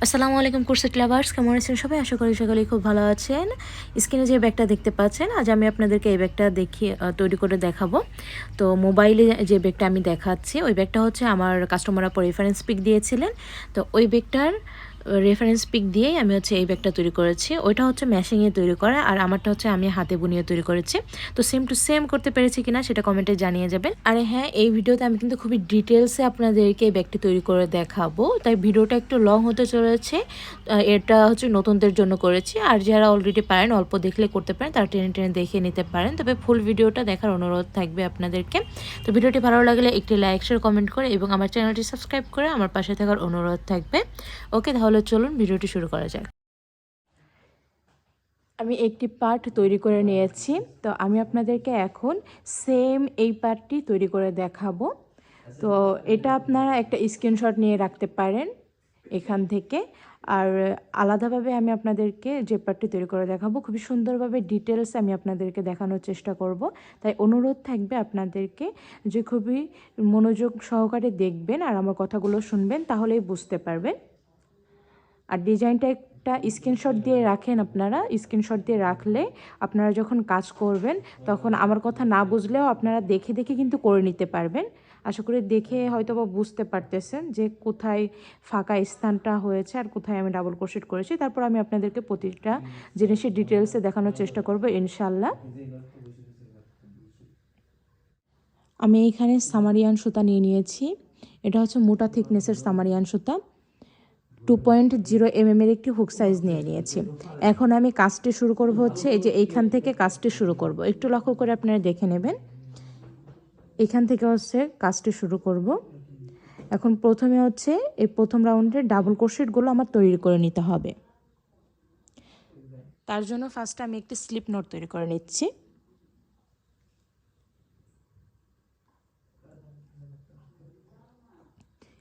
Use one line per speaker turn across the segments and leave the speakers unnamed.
আসসালামু আলাইকুম corset lovers, কেমন আছেন সবাই? আশা করি সকলেই খুব ভালো আছেন। স্ক্রিনে যে ব্যাগটা দেখতে পাচ্ছেন, আজ আমি আপনাদেরকে এই ব্যাগটা তৈরি করে দেখাবো। তো মোবাইলে যে ব্যাগটা আমি দেখাচ্ছি, ওই ব্যাগটা হচ্ছে আমার কাস্টমাররা রেফারেন্স পিক দিয়েছিলেন। তো ওই ব্যাগটার রেফারেন্স পিক দিয়েই আমি হচ্ছে এই ব্যাগটা তৈরি করেছি। ওইটা হচ্ছে ম্যাশিংয়ে তৈরি করা, আর আমারটা হচ্ছে আমি হাতে বুনিয়ে তৈরি করেছি। তো সেম টু সেম করতে পেরেছি কিনা সেটা কমেন্টে জানিয়ে যাবেন। আর হ্যাঁ, এই ভিডিওতে আমি কিন্তু খুবই ডিটেলসে আপনাদেরকে এই ব্যাগটি তৈরি করে দেখাবো, তাই ভিডিওটা একটু লং হতে চলেছে। এটা হচ্ছে নতুনদের জন্য করেছি, আর যারা অলরেডি পারেন অল্প দেখলে করতে পারেন, তারা টেনে টেনে দেখে নিতে পারেন। তবে ফুল ভিডিওটা দেখার অনুরোধ থাকবে আপনাদেরকে। তো ভিডিওটি ভালো লাগলে একটি লাইক শেয়ার কমেন্ট করে এবং আমার চ্যানেলটি সাবস্ক্রাইব করে আমার পাশে থাকার অনুরোধ থাকবে। ওকে, তাহলে চলুন ভিডিওটি শুরু করা যাক। আমি একটি পার্ট তৈরি করে নিয়েছি, তো আমি আপনাদেরকে এখন সেম এই পার্টটি তৈরি করে দেখাবো। তো এটা আপনারা একটা স্ক্রিনশট নিয়ে রাখতে পারেন এখান থেকে। আর আলাদাভাবে আমি আপনাদেরকে যে পার্টটি তৈরি করে দেখাবো, খুবই সুন্দরভাবে ডিটেলস আমি আপনাদেরকে দেখানোর চেষ্টা করব। তাই অনুরোধ থাকবে আপনাদেরকে যে খুবই মনোযোগ সহকারে দেখবেন আর আমার কথাগুলো শুনবেন, তাহলেই বুঝতে পারবেন। আর ডিজাইনটা একটা স্ক্রিনশট দিয়ে রাখেন আপনারা। স্ক্রিনশট দিয়ে রাখলে আপনারা যখন কাজ করবেন তখন আমার কথা না বুঝলেও আপনারা দেখে দেখে কিন্তু করে নিতে পারবেন। আশা করি দেখে হয়তো বা বুঝতে পারতেছেন যে কোথায় ফাঁকা স্থানটা হয়েছে আর কোথায় আমি ডাবল ক্রোশেট করেছি। তারপর আমি আপনাদেরকে প্রতিটা জিনিসের ডিটেলসে দেখানোর চেষ্টা করব ইনশাল্লাহ। আমি এইখানে সামারিয়ান সুতা নিয়েছি। এটা হচ্ছে মোটা থিকনেসের সামারিয়ান সুতা। 2.0 mm এর একটি হুক সাইজ নিয়েছি। এখন আমি কাজটি শুরু করব হচ্ছে এই যে এইখান থেকে কাজটি শুরু করব। একটু লক্ষ্য করে আপনারা দেখে নেবেন, এখান থেকে হচ্ছে কাজটি শুরু করব। এখন প্রথমে হচ্ছে এই প্রথম রাউন্ডের ডাবল ক্রোশেটগুলো আমার তৈরি করে নিতে হবে। তার জন্য ফার্স্টে আমি একটি স্লিপ নট তৈরি করে নিচ্ছি।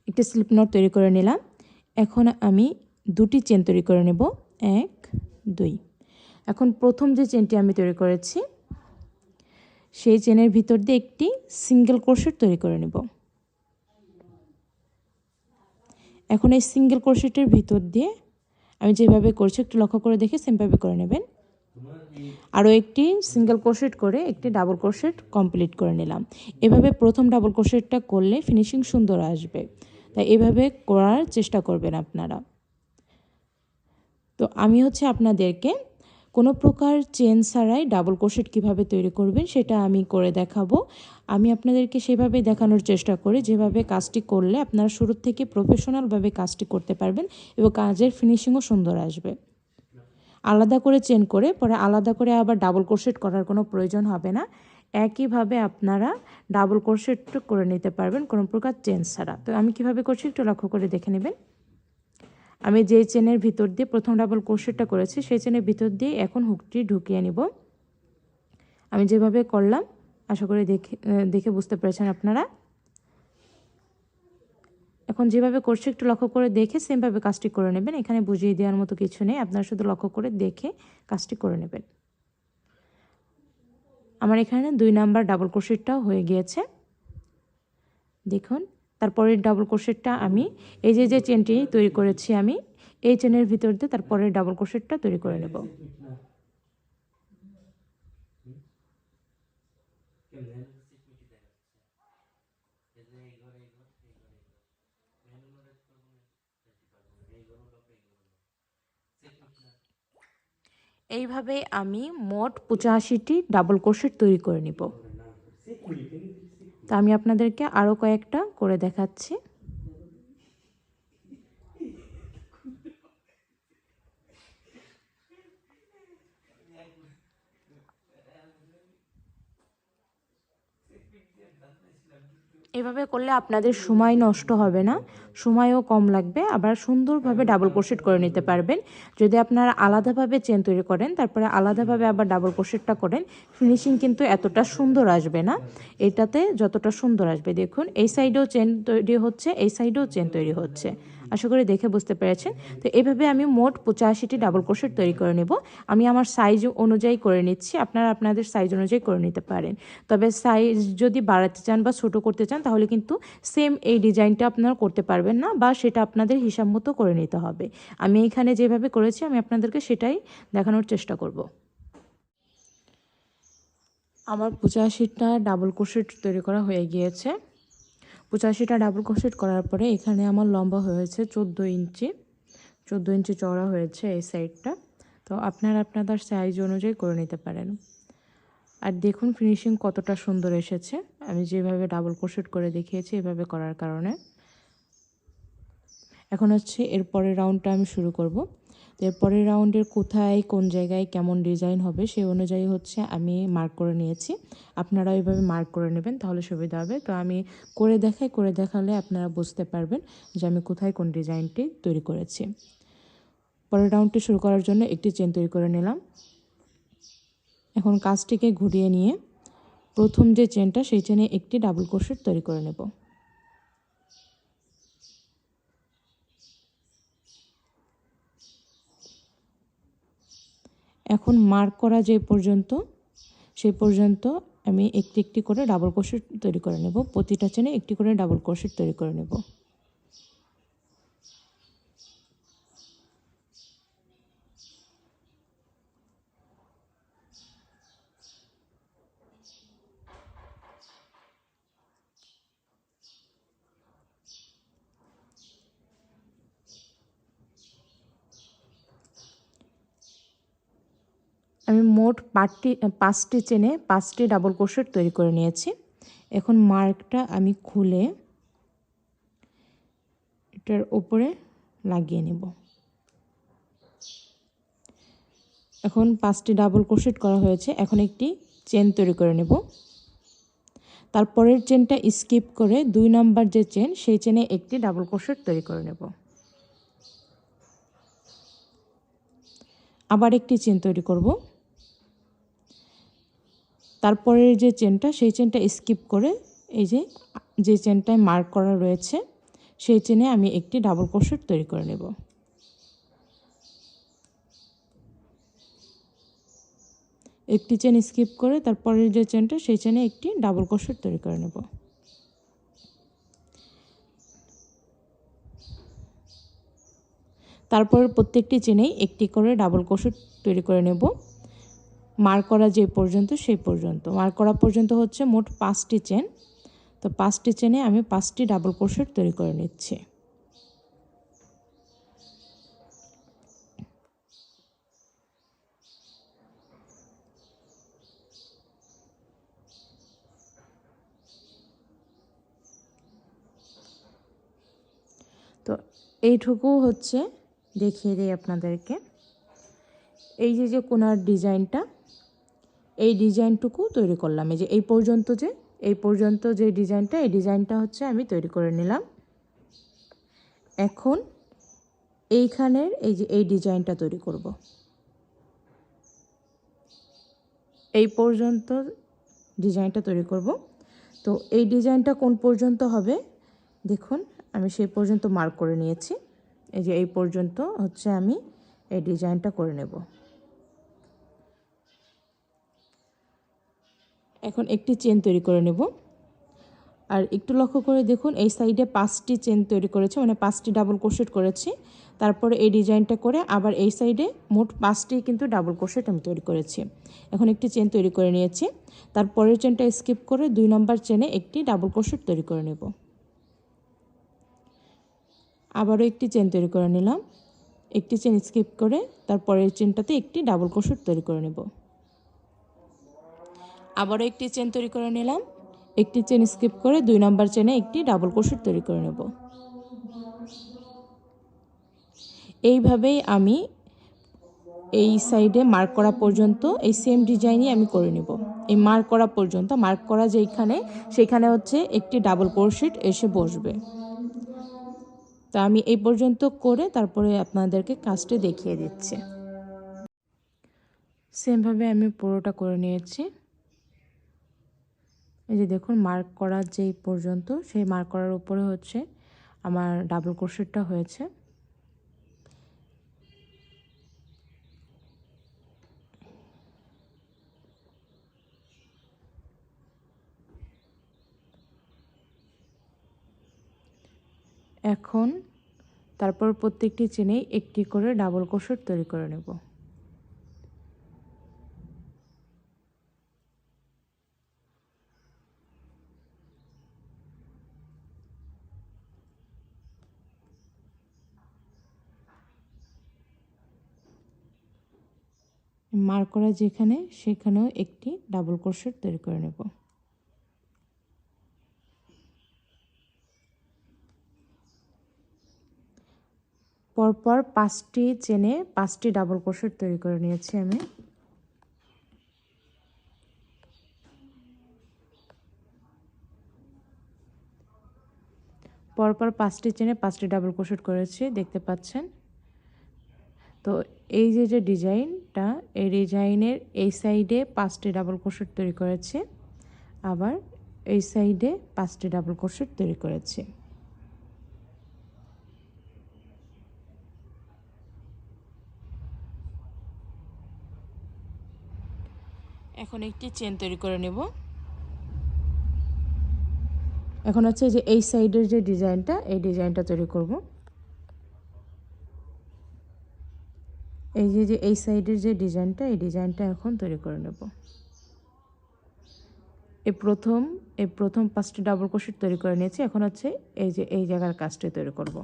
একটি স্লিপ নট তৈরি করে নিলাম। এখন আমি দুটি চেন তৈরি করে নেব, 1 2। এখন প্রথম যে চেনটি আমি তৈরি করেছি সেই চেনের ভিতর দিয়ে একটি সিঙ্গেল ক্রোশেট তৈরি করে নেব। এখন এই সিঙ্গেল ক্রোশেটের ভিতর দিয়ে আমি যেভাবে করছি একটু লক্ষ্য করে দেখে সেমভাবে করে নেবেন। আরও একটি সিঙ্গেল ক্রোশেট করে একটি ডাবল ক্রোশেট কমপ্লিট করে নিলাম। এভাবে প্রথম ডাবল ক্রোশেটটা করলে ফিনিশিং সুন্দর আসবে, তাই এভাবে করার চেষ্টা করবেন আপনারা। তো আমি হচ্ছে আপনাদেরকে কোনো প্রকার চেন ছাড়াই ডাবল ক্রোশেট কীভাবে তৈরি করবেন সেটা আমি করে দেখাবো। আমি আপনাদেরকে সেভাবে দেখানোর চেষ্টা করি যেভাবে কাজটি করলে আপনারা শুরু থেকে প্রফেশনালভাবে কাজটি করতে পারবেন এবং কাজের ফিনিশিংও সুন্দর আসবে। আলাদা করে চেন করে পরে আলাদা করে আবার ডাবল ক্রোশেট করার কোনো প্রয়োজন হবে না। একইভাবে আপনারা ডাবল ক্রোশেট করে নিতে পারবেন কোনো প্রকার চেন ছাড়া। তো আমি কিভাবে করছি একটু লক্ষ্য করে দেখে নেবেন। আমি যে চেনের ভিতর দিয়ে প্রথম ডাবল ক্রোশেটটা করেছি সেই চেনের ভিতর দিয়ে এখন হুকটি ঢুকিয়ে নিব। আমি যেভাবে করলাম আশা করি দেখে বুঝতে পেরেছেন আপনারা। এখন যেভাবে করছি একটু লক্ষ্য করে দেখে সেমভাবে কাজটি করে নেবেন। এখানে বুঝিয়ে দেওয়ার মতো কিছু নেই, আপনারা শুধু লক্ষ্য করে দেখে কাজটি করে নেবেন। আমার এখানে 2 নাম্বার ডাবল ক্রোশেটটাও হয়ে গিয়েছে দেখুন। তারপরের ডাবল ক্রোশেটটা আমি এই যে চেনটি তৈরি করেছি আমি এই চেনের ভিতর দিয়ে তারপরের ডাবল ক্রোশেটটা তৈরি করে নেব। এইভাবে আমি মোট 85টি ডাবল ক্রোশেট তৈরি করে নিব। তা আমি আপনাদেরকে আরও কয়েকটা করে দেখাচ্ছি। এভাবে করলে আপনাদের সময় নষ্ট হবে না, সময়ও কম লাগবে, আবার সুন্দরভাবে ডাবল ক্রোশেট করে নিতে পারবেন। যদি আপনারা আলাদাভাবে চেন তৈরি করেন তারপরে আলাদাভাবে আবার ডাবল ক্রোশেটটা করেন, ফিনিশিং কিন্তু এতটা সুন্দর আসবে না এটাতে যতটা সুন্দর আসবে। দেখুন এই সাইডেও চেন তৈরি হচ্ছে, এই সাইডেও চেন তৈরি হচ্ছে। আশা করি দেখে বুঝতে পেরেছেন। তো এইভাবে আমি মোট 85টি ডাবল ক্রোশেট তৈরি করে নেব। আমি আমার সাইজ অনুযায়ী করে নিচ্ছি, আপনারা আপনাদের সাইজ অনুযায়ী করে নিতে পারেন। তবে সাইজ যদি বাড়াতে চান বা ছোটো করতে চান তাহলে কিন্তু সেম এই ডিজাইনটা আপনারা করতে পারবেন না, বা সেটা আপনাদের হিসাব মতো করে নিতে হবে। আমি এখানে যেভাবে করেছি আমি আপনাদেরকে সেটাই দেখানোর চেষ্টা করব। আমার 85টা ডাবল ক্রোশেট তৈরি করা হয়ে গিয়েছে। 85টা ডাবল ক্রোশেট করার পরে এখানে আমার লম্বা হয়েছে 14 ইঞ্চি, 14 ইঞ্চি চওড়া হয়েছে এই সাইডটা। তো আপনারা আপনাদের সাইজ অনুযায়ী করে নিতে পারেন। আর দেখুন ফিনিশিং কতটা সুন্দর এসেছে, আমি যেভাবে ডাবল ক্রোশেট করে দেখিয়েছি এভাবে করার কারণে। এখন হচ্ছে এরপরের রাউন্ডটা আমি শুরু করব। তো এরপরের রাউন্ডের কোথায় কোন জায়গায় কেমন ডিজাইন হবে সেই অনুযায়ী হচ্ছে আমি মার্ক করে নিয়েছি। আপনারা ওইভাবে মার্ক করে নেবেন তাহলে সুবিধা হবে। তো আমি করে দেখালে আপনারা বুঝতে পারবেন যে আমি কোথায় কোন ডিজাইনটি তৈরি করেছি। পরের রাউন্ডটি শুরু করার জন্য একটি চেন তৈরি করে নিলাম। এখন কাজটিকে ঘুরিয়ে নিয়ে প্রথম যে চেনটা সেই চেনে একটি ডাবল ক্রোশেট তৈরি করে নেব। এখন মার্ক করা যে পর্যন্ত সেই পর্যন্ত আমি একটি একটি করে ডাবল ক্রোশেট তৈরি করে নেব। প্রতিটা চেনে একটি করে ডাবল ক্রোশেট তৈরি করে নেব। আমি মোট 5টি চেনে 5টি ডাবল ক্রোশেট তৈরি করে নিয়েছি। এখন মার্কটা আমি খুলে এটার উপরে লাগিয়ে নেব। এখন 5টি ডাবল ক্রোশেট করা হয়েছে, এখন একটি চেন তৈরি করে নেব। তারপরের চেনটা স্কিপ করে 2 নাম্বার যে চেন সেই চেনে একটি ডাবল ক্রোশেট তৈরি করে নেব। আবার একটি চেন তৈরি করব। তারপরের যে চেনটা সেই চেনটা স্কিপ করে এই যে চেনটায় মার্ক করা রয়েছে সেই চেনে আমি একটি ডাবল ক্রোশেট তৈরি করে নেব। একটি চেন স্কিপ করে তারপরের যে চেনটা সেই চেনে একটি ডাবল ক্রোশেট তৈরি করে নেব। তারপর প্রত্যেকটি চেনেই একটি করে ডাবল ক্রোশেট তৈরি করে নেব। মার্ক করা যে পর্যন্ত সেই পর্যন্ত, মার্ক করা পর্যন্ত হচ্ছে মোট 5টি চেন। তো 5টি চেনে আমি 5টি ডাবল ক্রোশেট তৈরি করে নিচ্ছি। তো এইটুকু হচ্ছে দেখিয়ে দিই আপনাদেরকে। এই যে কোনার ডিজাইনটা, এই ডিজাইনটুকু তৈরি করলাম। এই যে এই পর্যন্ত যে ডিজাইনটা, এই ডিজাইনটা হচ্ছে আমি তৈরি করে নিলাম। এখন এইখানের এই ডিজাইনটা তৈরি করব। এই পর্যন্ত ডিজাইনটা তৈরি করব। তো এই ডিজাইনটা কোন পর্যন্ত হবে দেখুন, আমি সেই পর্যন্ত মার্ক করে নিয়েছি। এই যে এই পর্যন্ত হচ্ছে আমি এই ডিজাইনটা করে নেব। এখন একটি চেন তৈরি করে নেব। আর একটু লক্ষ্য করে দেখুন, এই সাইডে 5টি চেন তৈরি করেছে, মানে 5টি ডাবল ক্রোশেট করেছি। তারপরে এই ডিজাইনটা করে আবার এই সাইডে মোট 5টি কিন্তু ডাবল ক্রোশেট আমি তৈরি করেছি। এখন একটি চেন তৈরি করে নিয়েছি। তারপরের চেনটা স্কিপ করে 2 নম্বর চেনে একটি ডাবল ক্রোশেট তৈরি করে নেব। আবারও একটি চেন তৈরি করে নিলাম। একটি চেন স্কিপ করে তারপরের চেনটাতে একটি ডাবল ক্রোশেট তৈরি করে নেব। আবারও একটি চেন তৈরি করে নিলাম। একটি চেন স্কিপ করে 2 নম্বর চেনে একটি ডাবল ক্রোশেট তৈরি করে নেব। এইভাবেই আমি এই সাইডে মার্ক করা পর্যন্ত এই সেম ডিজাইনই আমি করে নেব। এই মার্ক করা পর্যন্ত, মার্ক করা যেখানে সেখানে হচ্ছে একটি ডাবল ক্রোশেট এসে বসবে। তো আমি এই পর্যন্ত করে তারপরে আপনাদেরকে কাজটি দেখিয়ে দিচ্ছি। সেমভাবে আমি পুরোটা করে নিয়েছি। এই যে দেখুন, মার্ক করা যেই পর্যন্ত সেই মার্ক করার উপরে হচ্ছে আমার ডাবল ক্রোশেটটা হয়েছে। এখন তারপর প্রত্যেকটি চেনেই একটি করে ডাবল ক্রোশেট তৈরি করে নেব। মার্ক করা যেখানে সেখানেও একটি ডাবল ক্রোশেট তৈরি করে নেব। পরপর 5টি চেনে 5টি ডাবল ক্রোশেট তৈরি করে নিয়েছি আমি। পরপর 5টি চেনে 5টি ডাবল ক্রোশেট করেছি, দেখতে পাচ্ছেন। তো এই যে ডিজাইনটা, এই ডিজাইনের এই সাইডে 5টি ডাবল ক্রোশেট তৈরি করেছি, আবার এই সাইডে 5টি ডাবল ক্রোশেট তৈরি করেছি। এখন একটি চেন তৈরি করে নেব। এখন হচ্ছে যে এই সাইডের যে ডিজাইনটা, এই ডিজাইনটা তৈরি করব। এই যে এই সাইডের যে ডিজাইনটা, এই ডিজাইনটা এখন তৈরি করে নেব। এই প্রথম 5টি ডাবল ক্রোশেট তৈরি করে নিয়েছি। এখন হচ্ছে এই যে এই জায়গার কাজটি তৈরি করব।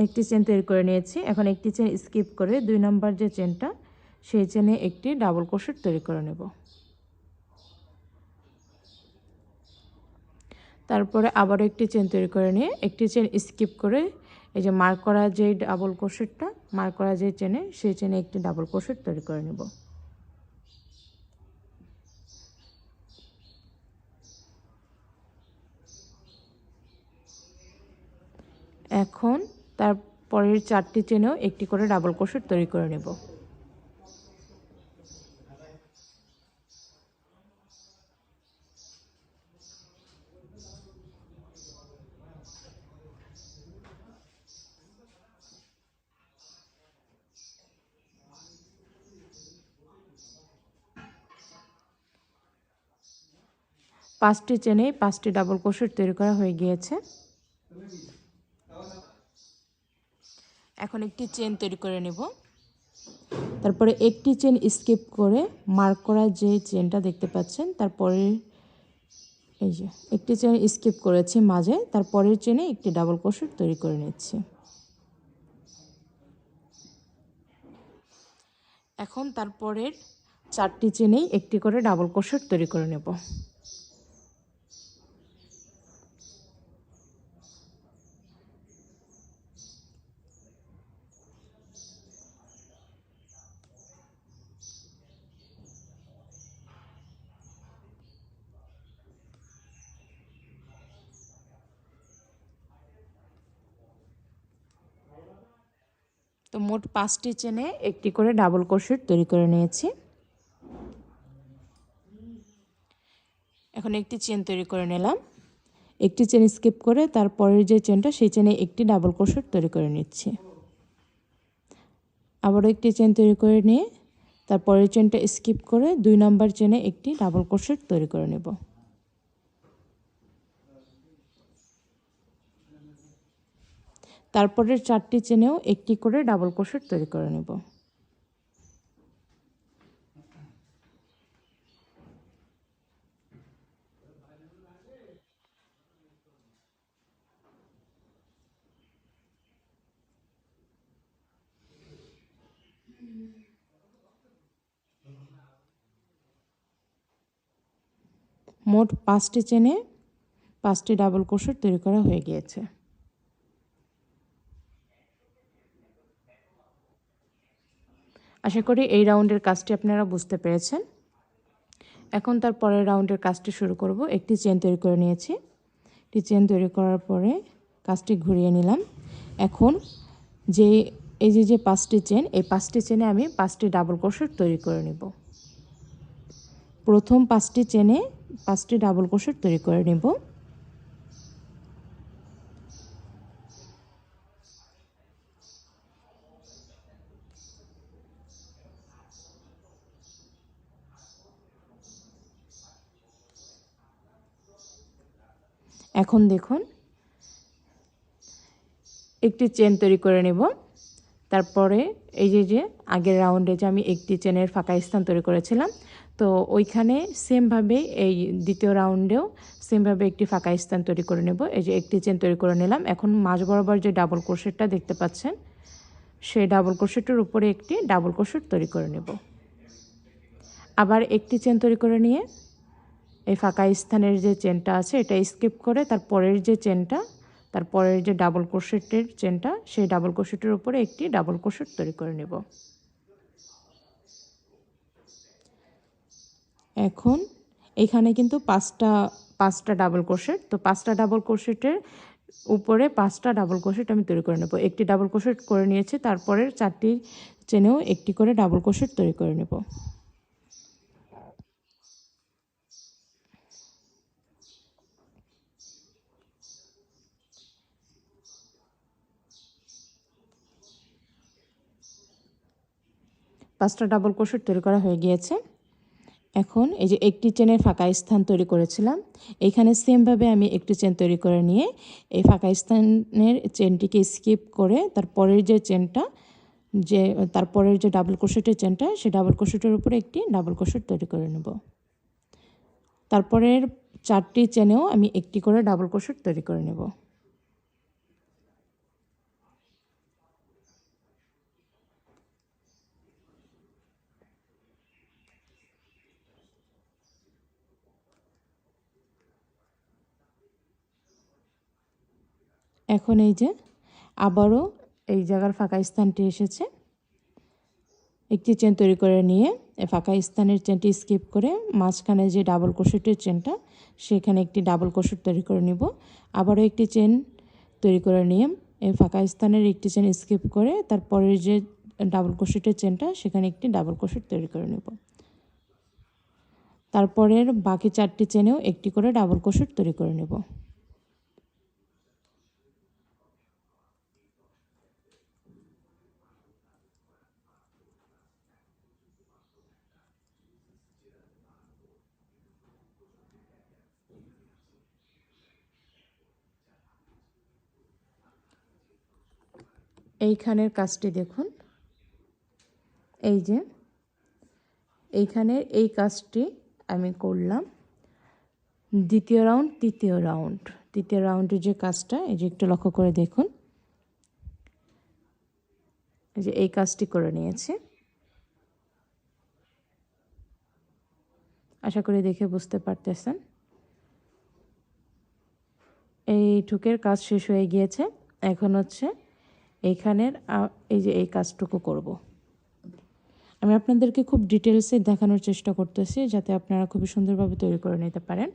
একটি চেন তৈরি করে নিয়েছি। এখন একটি চেন স্কিপ করে 2 নম্বর যে চেনটা, সেই চেনে একটি ডাবল ক্রোশেট তৈরি করে নেব। তারপরে আবারও একটি চেন তৈরি করে নিয়ে একটি চেন স্কিপ করে এই যে মার্ক করা যে ডাবল ক্রোশেটটা, মার্ক করা যে চেনে, সেই চেনে একটি ডাবল ক্রোশেট তৈরি করে নেব। এখন তারপরের 4টি চেনেও একটি করে ডাবল ক্রোশেট তৈরি করে নেব। পাঁচটি চেনে 5টি ডাবল ক্রোশেট তৈরি করা হয়ে গিয়েছে। এখন একটি চেন তৈরি করে নেব। তারপরে একটি চেন স্কিপ করে মার্ক করা যে চেনটা দেখতে পাচ্ছেন, তারপরে এই যে একটি চেন স্কিপ করেছি মাঝে, তারপরের চেনে একটি ডাবল ক্রোশেট তৈরি করে নিচ্ছি। এখন তারপরের 4টি চেনেই একটি করে ডাবল ক্রোশেট তৈরি করে নেব। তো মোট 5টি চেনে একটি করে ডাবল ক্রোশেট তৈরি করে নিয়েছি। এখন একটি চেন তৈরি করে নিলাম। একটি চেন স্কিপ করে তারপরের যে চেনটা, সেই চেনে একটি ডাবল ক্রোশেট তৈরি করে নিচ্ছি। আবারও একটি চেন তৈরি করে নিয়ে তারপরের চেনটা স্কিপ করে 2 নম্বর চেনে একটি ডাবল ক্রোশেট তৈরি করে নেব। তারপরের 4টি চেনেও একটি করে ডাবল ক্রোশেট তৈরি করে নেব। মোট 5টি চেনে 5টি ডাবল ক্রোশেট তৈরি করা হয়ে গিয়েছে। আশা করি এই রাউন্ডের কাজটি আপনারা বুঝতে পেরেছেন। এখন তার পরের রাউন্ডের কাজটি শুরু করব। একটি চেন তৈরি করে নিয়েছি। একটি চেন তৈরি করার পরে কাজটি ঘুরিয়ে নিলাম। এখন যে এই যে 5টি চেন, এই 5টি চেনে আমি 5টি ডাবল ক্রোশেট তৈরি করে নেব। প্রথম 5টি চেনে 5টি ডাবল ক্রোশেট তৈরি করে নেব। এখন দেখুন একটি চেন তৈরি করে নেব। তারপরে এই যে আগের রাউন্ডে যে আমি একটি চেনের ফাঁকা স্থান তৈরি করেছিলাম, তো ওইখানে সেমভাবে এই দ্বিতীয় রাউন্ডেও সেমভাবে একটি ফাঁকা স্থান তৈরি করে নেব। এই যে একটি চেন তৈরি করে নিলাম। এখন মাঝ বরাবর যে ডাবল ক্রোশেটটা দেখতে পাচ্ছেন, সেই ডাবল ক্রোশেটের উপরে একটি ডাবল ক্রোশেট তৈরি করে নেব। আবার একটি চেন তৈরি করে নিয়ে এই ফাঁকা স্থানের যে চেনটা আছে এটা স্কিপ করে তারপরের যে চেনটা, তারপরের যে ডাবল ক্রোশেটের চেনটা, সেই ডাবল ক্রোশেটের উপরে একটি ডাবল ক্রোশেট তৈরি করে নেব। এখন এখানে কিন্তু পাঁচটা ডাবল ক্রোশেট, তো 5টা ডাবল ক্রোশেটের উপরে 5টা ডাবল ক্রোশেট আমি তৈরি করে নেব। একটি ডাবল ক্রোশেট করে নিয়েছি, তারপরের 4টি চেনেও একটি করে ডাবল ক্রোশেট তৈরি করে নেব। পাঁচটা ডাবল ক্রোশেট তৈরি করা হয়ে গিয়েছে। এখন এই যে একটি চেনের ফাঁকা স্থান তৈরি করেছিলাম, এইখানে সেমভাবে আমি একটি চেন তৈরি করে নিয়ে এই ফাঁকা স্থানের চেনটিকে স্কিপ করে তারপরের যে চেনটা, যে তারপরের যে ডাবল ক্রোশেটের চেনটা, সেই ডাবল ক্রোশেটের উপরে একটি ডাবল ক্রোশেট তৈরি করে নেব। তারপরের 4টি চেনেও আমি একটি করে ডাবল ক্রোশেট তৈরি করে নেব। এখন এই যে আবারও এই জায়গার ফাঁকা স্থানটি এসেছে, একটি চেন তৈরি করে নিয়ে এই ফাঁকা স্থানের চেনটি স্কিপ করে মাঝখানে যে ডাবল ক্রোশেটের চেনটা, সেখানে একটি ডাবল ক্রোশেট তৈরি করে নিব। আবারও একটি চেন তৈরি করে নিয়ে এই ফাঁকা স্থানের একটি চেন স্কিপ করে তারপরের যে ডাবল ক্রোশেটের চেনটা, সেখানে একটি ডাবল ক্রোশেট তৈরি করে নেব। তারপরের বাকি 4টি চেনেও একটি করে ডাবল ক্রোশেট তৈরি করে নেব। এইখানের কাজটি দেখুন, এই যে এইখানের এই কাজটি আমি করলাম দ্বিতীয় রাউন্ড, তৃতীয় রাউন্ডের যে কাজটা, এই যে একটু লক্ষ্য করে দেখুন, এই যে এই কাজটি করে নিয়েছি। আশা করি দেখে বুঝতে পারতেছেন। এইটুকের কাজ শেষ হয়ে গিয়েছে। এখন হচ্ছে এইখানের এই যে এই কাজটুকু করব। আমি আপনাদেরকে খুব ডিটেলসে দেখানোর চেষ্টা করতেছি যাতে আপনারা খুবই সুন্দরভাবে তৈরি করে নিতে পারেন।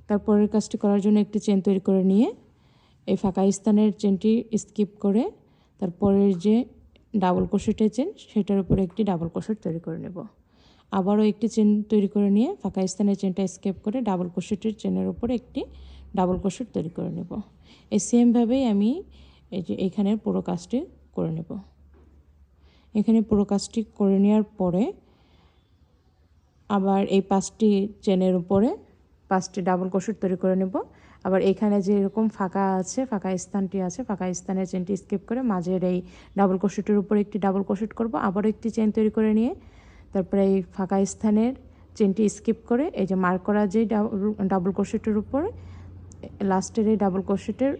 তারপরের কাজটি করার জন্য একটি চেন তৈরি করে নিয়ে এই ফাঁকা স্থানের চেনটি স্কিপ করে তারপরের যে ডাবল ক্রোশেটের চেন, সেটার উপরে একটি ডাবল ক্রোশেট তৈরি করে নেব। আবারও একটি চেন তৈরি করে নিয়ে ফাঁকা স্থানের চেনটা স্কিপ করে ডাবল ক্রোশেটের চেনের উপরে একটি ডাবল ক্রোশেট তৈরি করে নেব। এই সেমভাবেই আমি এই যে এখানের পুরো কাজটি করে নেব। এখানে পুরো কাজটি করে নেওয়ার পরে আবার এই 5টি চেনের উপরে 5টি ডাবল ক্রোশেট তৈরি করে নেব। আবার এখানে যে এরকম ফাঁকা আছে, ফাঁকা স্থানটি আছে, ফাঁকা স্থানের চেনটি স্কিপ করে মাঝের এই ডাবল ক্রোশেটের উপরে একটি ডাবল ক্রোশেট করব। আবারও একটি চেন তৈরি করে নিয়ে তারপরে এই ফাঁকা স্থানের চেনটি স্কিপ করে এই যে মার্ক করা যে ডাবল ক্রোশেটের উপরে লাস্টের এই ডাবল ক্রোশেটের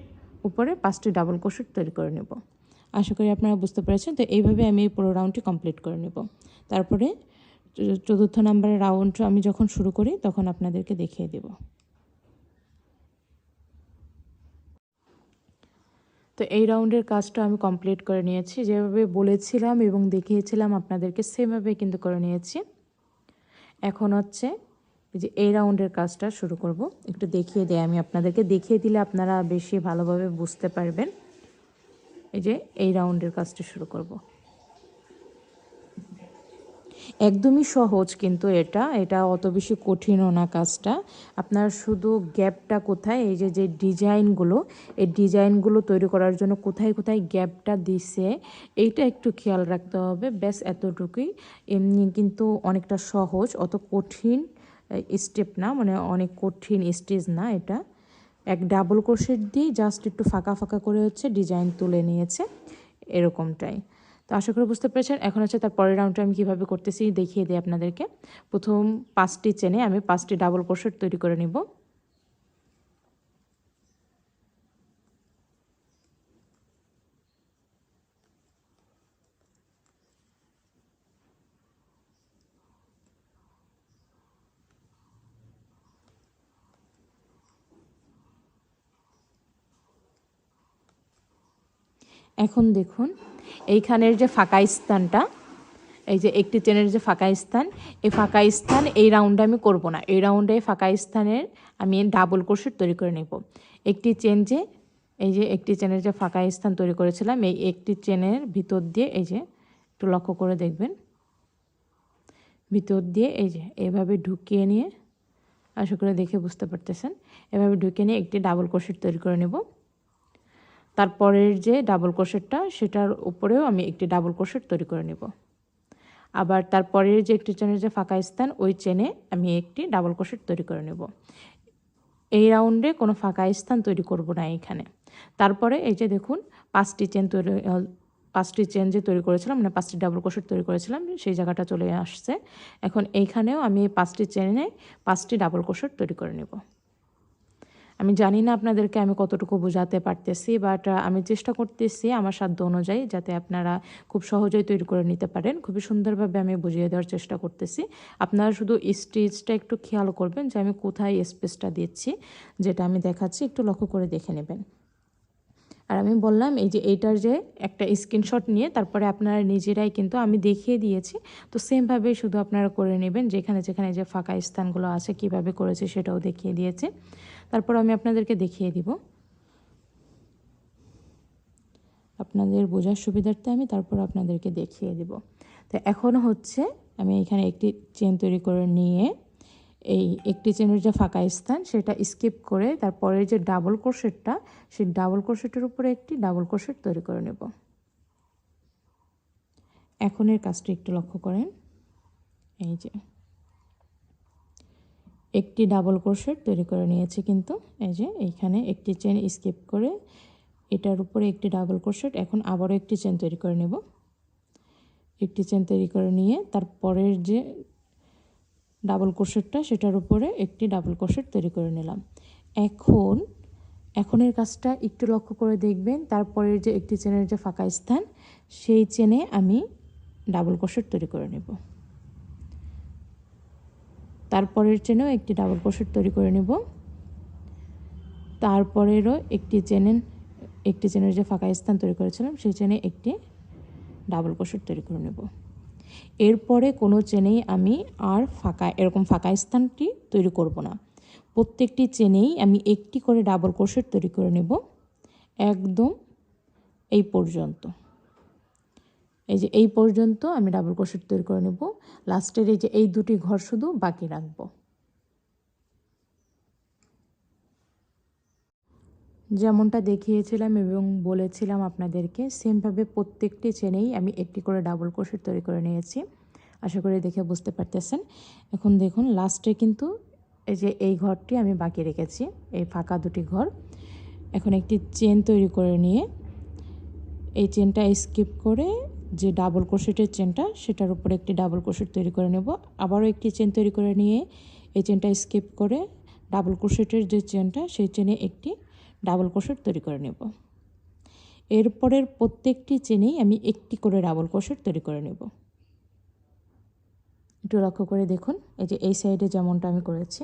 উপরে 5টি ডাবল ক্রোশেট তৈরি করে নেব। আশা করি আপনারা বুঝতে পেরেছেন। তো এইভাবে আমি এই পুরো রাউন্ডটি কমপ্লিট করে নেব। তারপরে 4র্থ নাম্বারের রাউন্ড আমি যখন শুরু করি তখন আপনাদেরকে দেখিয়ে দেব। তো এই রাউন্ডের কাজটা আমি কমপ্লিট করে নিয়েছি, যেভাবে বলেছিলাম এবং দেখিয়েছিলাম আপনাদেরকে সেভাবে কিন্তু করে নিয়েছি। এখন হচ্ছে যে এই রাউন্ডের কাজটা শুরু করব। একটু দেখিয়ে দেয়, আমি আপনাদেরকে দেখিয়ে দিলে আপনারা বেশি ভালোভাবে বুঝতে পারবেন। এই যে এই রাউন্ডের কাজটা শুরু করব। একদমই সহজ, কিন্তু এটা অত বেশি কঠিনও না কাজটা। আপনার শুধু গ্যাপটা কোথায়, এই যে ডিজাইনগুলো, এই ডিজাইনগুলো তৈরি করার জন্য কোথায় কোথায় গ্যাপটা দিছে এইটা একটু খেয়াল রাখতে হবে, ব্যাস এতটুকুই। এমনি কিন্তু অনেকটা সহজ, অত কঠিন স্টেপ না, মানে অনেক কঠিন স্টেজ না এটা। এক ডাবল ক্রোশেট দিয়ে জাস্ট একটু ফাঁকা ফাঁকা করে হচ্ছে ডিজাইন তুলে নিয়েছে, এরকমটাই। তো আশা করি বুঝতে পেরেছেন। এখন হচ্ছে তার পরের রাউন্ডটা আমি কীভাবে করতেছি দেখিয়ে দিই আপনাদেরকে। প্রথম 5টি চেনে আমি 5টি ডাবল ক্রোশেট তৈরি করে নিব। এখন দেখুন এইখানের যে ফাঁকা স্থানটা, এই যে একটি চেনের যে ফাঁকা স্থান, এই ফাঁকা স্থান এই রাউন্ডে আমি করব না। এই রাউন্ডে ফাঁকা স্থানের আমি ডাবল ক্রোশেট তৈরি করে নেব। একটি চেন যে, এই যে একটি চেনের যে ফাঁকা স্থান তৈরি করেছিলাম, এই একটি চেনের ভিতর দিয়ে, এই যে একটু লক্ষ্য করে দেখবেন, ভিতর দিয়ে এই যে এভাবে ঢুকিয়ে নিয়ে, আশা করে দেখে বুঝতে পারতেছেন, এভাবে ঢুকিয়ে নিয়ে একটি ডাবল ক্রোশেট তৈরি করে নেব। তারপরের যে ডাবল ক্রোশেটটা, সেটার উপরেও আমি একটি ডাবল ক্রোশেট তৈরি করে নেব। আবার তারপরের যে একটি চেনের যে ফাঁকা স্থান, ওই চেনে আমি একটি ডাবল ক্রোশেট তৈরি করে নেব। এই রাউন্ডে কোনো ফাঁকা স্থান তৈরি করব না এখানে। তারপরে এই যে দেখুন 5টি চেন যে তৈরি করেছিলাম, মানে 5টি ডাবল ক্রোশেট তৈরি করেছিলাম, সেই জায়গাটা চলে আসছে। এখন এইখানেও আমি এই 5টি চেনে 5টি ডাবল ক্রোশেট তৈরি করে নেব। আমি জানি না আপনাদেরকে আমি কতটুকু বোঝাতে পারতেছি, বাট আমি চেষ্টা করতেছি আমার সাধ্য অনুযায়ী, যাতে আপনারা খুব সহজেই তৈরি করে নিতে পারেন। খুবই সুন্দরভাবে আমি বুঝিয়ে দেওয়ার চেষ্টা করতেছি। আপনারা শুধু স্টিচটা একটু খেয়াল করবেন যে আমি কোথায় স্পেসটা দিচ্ছি, যেটা আমি দেখাচ্ছি একটু লক্ষ্য করে দেখে নেবেন। আর আমি বললাম এই যে এইটার যে একটা স্ক্রিনশট নিয়ে তারপরে আপনারা নিজেরাই, কিন্তু আমি দেখিয়ে দিয়েছি, তো সেমভাবেই শুধু আপনারা করে নেবেন। যেখানে যেখানে যে ফাঁকা স্থানগুলো আছে কিভাবে করেছে সেটাও দেখিয়ে দিয়েছে। তারপর আমি আপনাদেরকে দেখিয়ে দিব, আপনাদের বোঝার সুবিধার্থে আমি তারপর আপনাদেরকে দেখিয়ে দিব। তো এখন হচ্ছে আমি এখানে একটি চেন তৈরি করে নিয়ে এই একটি চেনের যে ফাঁকা স্থান সেটা স্কিপ করে তারপরে যে ডাবল ক্রোশেটটা, সেই ডাবল ক্রোশেটের উপরে একটি ডাবল ক্রোশেট তৈরি করে নেব। এখনের কাজটা একটু লক্ষ্য করেন, এই যে একটি ডাবল ক্রোশেট তৈরি করে নিয়েছি, কিন্তু এই যে এইখানে একটি চেন স্কিপ করে এটার উপরে একটি ডাবল ক্রোশেট, এখন আবারও একটি চেন তৈরি করে নেব। একটি চেন তৈরি করে নিয়ে তারপরের যে ডাবল ক্রোশেটটা সেটার উপরে একটি ডাবল ক্রোশেট তৈরি করে নিলাম। এখনের কাজটা একটু লক্ষ্য করে দেখবেন, তারপরের যে একটি চেনের যে ফাঁকা স্থান, সেই চেনে আমি ডাবল ক্রোশেট তৈরি করে নেব। তারপরের চেনেও একটি ডাবল ক্রোশেট তৈরি করে নেব। তারপরেরও একটি চেনের যে ফাঁকা স্থান তৈরি করেছিলাম, সেই চেনে একটি ডাবল ক্রোশেট তৈরি করে নেব। এরপরে কোনো চেনেই আমি আর এরকম ফাঁকা স্থানটি তৈরি করব না। প্রত্যেকটি চেনেই আমি একটি করে ডাবল ক্রোশেট তৈরি করে নেব, একদম এই পর্যন্ত। এই যে এই পর্যন্ত আমি ডাবল ক্রোশেট তৈরি করে নেব। লাস্টের এই যে এই দুটি ঘর শুধু বাকি রাখবো। যেমনটা দেখিয়েছিলাম এবং বলেছিলাম আপনাদেরকে, সেমভাবে প্রত্যেকটি চেনেই আমি একটি করে ডাবল ক্রোশেট তৈরি করে নিয়েছি। আশা করি দেখে বুঝতে পারতেছেন। এখন দেখুন লাস্টে কিন্তু এই যে এই ঘরটি আমি বাকি রেখেছি, এই ফাঁকা দুটি ঘর। এখন একটি চেন তৈরি করে নিয়ে এই চেনটা স্কিপ করে যে ডাবল ক্রোশেটের চেনটা, সেটার উপরে একটি ডাবল ক্রোশেট তৈরি করে নেব। আবারও একটি চেন তৈরি করে নিয়ে এই চেনটা স্কিপ করে ডাবল ক্রোশেটের যে চেনটা, সেই চেনে একটি ডাবল ক্রোশেট তৈরি করে নেব। এরপরের প্রত্যেকটি চেনেই আমি একটি করে ডাবল ক্রোশেট তৈরি করে নেব। একটু লক্ষ্য করে দেখুন, এই যে এই সাইডে যেমনটা আমি করেছি,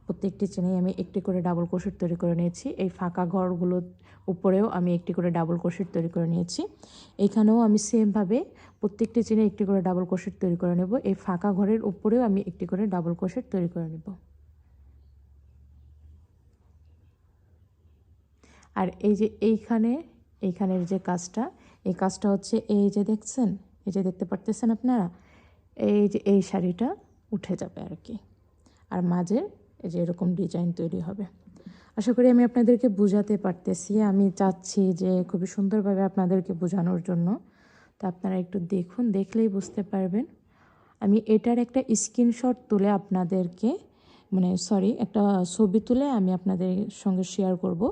প্রত্যেকটি চেনেই আমি একটি করে ডাবল ক্রোশেট তৈরি করে নিয়েছি। এই ফাঁকা ঘরগুলোর উপরেও আমি একটি করে ডাবল ক্রোশেট তৈরি করে নিয়েছি। এখানেও আমি সেমভাবে প্রত্যেকটি চেনে একটি করে ডাবল ক্রোশেট তৈরি করে নেব। এই ফাঁকা ঘরের উপরেও আমি একটি করে ডাবল ক্রোশেট তৈরি করে নেব। আর এই যে এইখানের যে কাজটা, এই কাজটা হচ্ছে এই যে দেখছেন, এই যে দেখতে পারতেছেন আপনারা, এই যে এই শাড়িটা উঠে যাবে আর কি, আর মাঝে এই যে এরকম ডিজাইন তৈরি হবে। আশা করি আমি আপনাদেরকে বোঝাতে পারতেছি। আমি চাচ্ছি যে খুবই সুন্দরভাবে আপনাদেরকে বোঝানোর জন্য। তো আপনারা একটু দেখুন, দেখলেই বুঝতে পারবেন। আমি এটার একটা স্ক্রিনশট তুলে আপনাদেরকে একটা ছবি তুলে আমি আপনাদের সঙ্গে শেয়ার করব।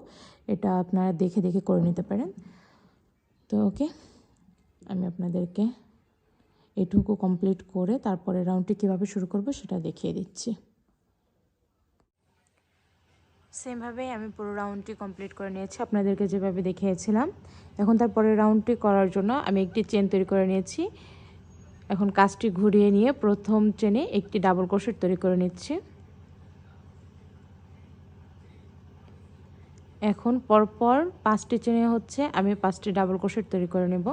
এটা আপনারা দেখে দেখে করে নিতে পারেন। তো ওকে, আমি আপনাদেরকে এটুকু কমপ্লিট করে তারপরে রাউন্ডটি কীভাবে শুরু করব সেটা দেখিয়ে দিচ্ছি। সেমভাবেই আমি পুরো রাউন্ডটি কমপ্লিট করে নিয়েছি আপনাদেরকে যেভাবে দেখিয়েছিলাম। এখন তারপরে রাউন্ডটি করার জন্য আমি একটি চেন তৈরি করে নিয়েছি। এখন কাজটি ঘুরিয়ে নিয়ে প্রথম চেনে একটি ডাবল ক্রোশেট তৈরি করে নিচ্ছি। এখন পরপর 5টি চেনে হচ্ছে আমি 5টি ডাবল ক্রোশেট তৈরি করে নেব।